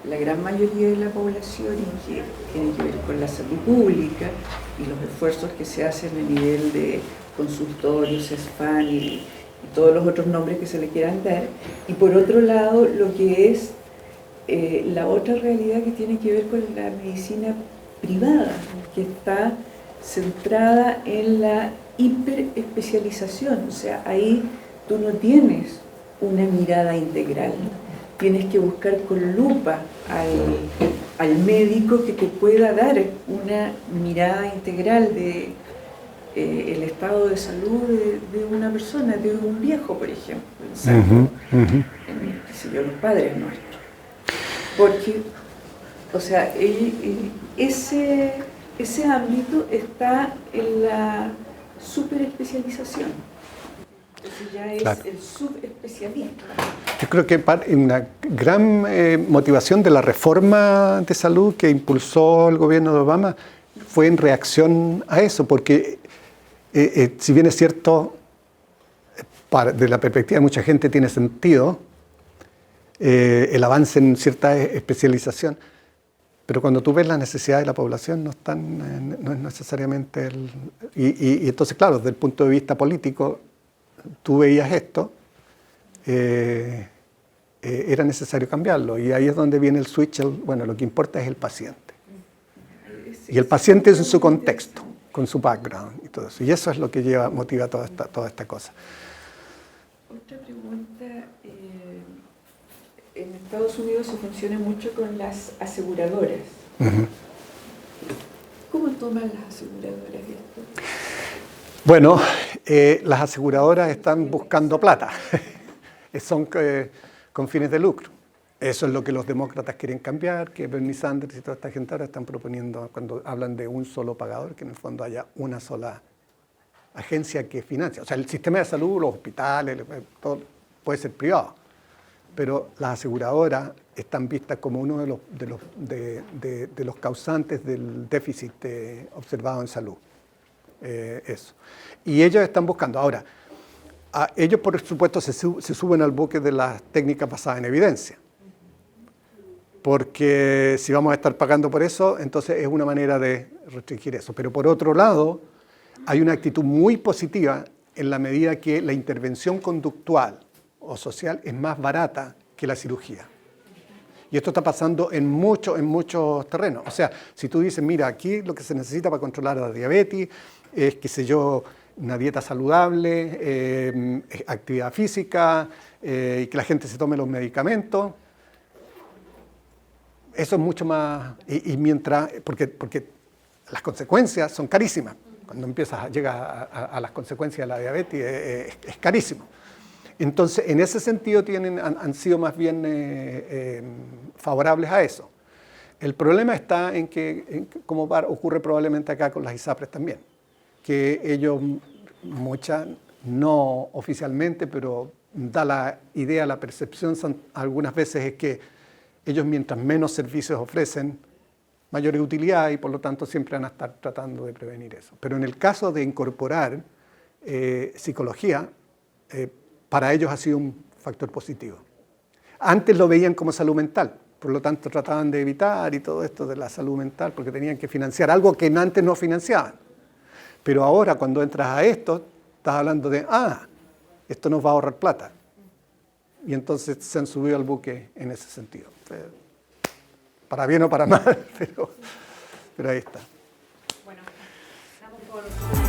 Speaker 5: la gran mayoría de la población y que tiene que ver con la salud pública y los esfuerzos que se hacen a nivel de consultorios, SFAN y todos los otros nombres que se le quieran dar. Y por otro lado, lo que es la otra realidad que tiene que ver con la medicina privada, que está centrada en la hiperespecialización. O sea, ahí tú no tienes una mirada integral. Tienes que buscar con lupa al médico que te pueda dar una mirada integral de el estado de salud de una persona, de un viejo, por ejemplo, pensando en los padres nuestros. Porque, o sea, ese ámbito está en la superespecialización. Entonces ya es claro. El subespecialista.
Speaker 1: Yo creo que una gran motivación de la reforma de salud que impulsó el gobierno de Obama fue en reacción a eso, porque si bien es cierto, desde la perspectiva de mucha gente tiene sentido el avance en cierta especialización, pero cuando tú ves las necesidades de la población no es necesariamente y entonces, claro, desde el punto de vista político, tú veías esto, era necesario cambiarlo, y ahí es donde viene el switch. Bueno, lo que importa es el paciente, y el paciente es en su contexto, con su background y todo eso, y eso es lo que motiva toda esta cosa.
Speaker 5: Otra pregunta, en Estados Unidos se funciona mucho con las aseguradoras. ¿Cómo toman las aseguradoras esto?
Speaker 1: Bueno, las aseguradoras están buscando plata, son con fines de lucro. Eso es lo que los demócratas quieren cambiar, que Bernie Sanders y toda esta gente ahora están proponiendo, cuando hablan de un solo pagador, que en el fondo haya una sola agencia que financia. O sea, el sistema de salud, los hospitales, todo puede ser privado, pero las aseguradoras están vistas como uno de los causantes del déficit observado en salud. Eso. Y ellos están buscando. Ahora, ellos por supuesto se suben al buque de las técnicas basadas en evidencia, porque si vamos a estar pagando por eso, entonces es una manera de restringir eso. Pero por otro lado, hay una actitud muy positiva en la medida que la intervención conductual o social es más barata que la cirugía. Y esto está pasando en muchos terrenos. O sea, si tú dices, mira, aquí lo que se necesita para controlar la diabetes es, qué sé yo, una dieta saludable, actividad física, y que la gente se tome los medicamentos, eso es mucho más, y mientras, porque las consecuencias son carísimas. Cuando llegas a las consecuencias de la diabetes es carísimo. Entonces, en ese sentido han sido más bien favorables a eso. El problema está en que, como ocurre probablemente acá con las ISAPRES también, que ellos, muchas, no oficialmente, pero da la idea, la percepción algunas veces es que ellos mientras menos servicios ofrecen, mayores utilidades y por lo tanto siempre van a estar tratando de prevenir eso. Pero en el caso de incorporar psicología, para ellos ha sido un factor positivo. Antes lo veían como salud mental, por lo tanto trataban de evitar y todo esto de la salud mental porque tenían que financiar algo que antes no financiaban. Pero ahora cuando entras a esto, estás hablando de, esto nos va a ahorrar plata. Y entonces se han subido al buque en ese sentido. Para bien o para mal, pero ahí está.
Speaker 4: Bueno, estamos con...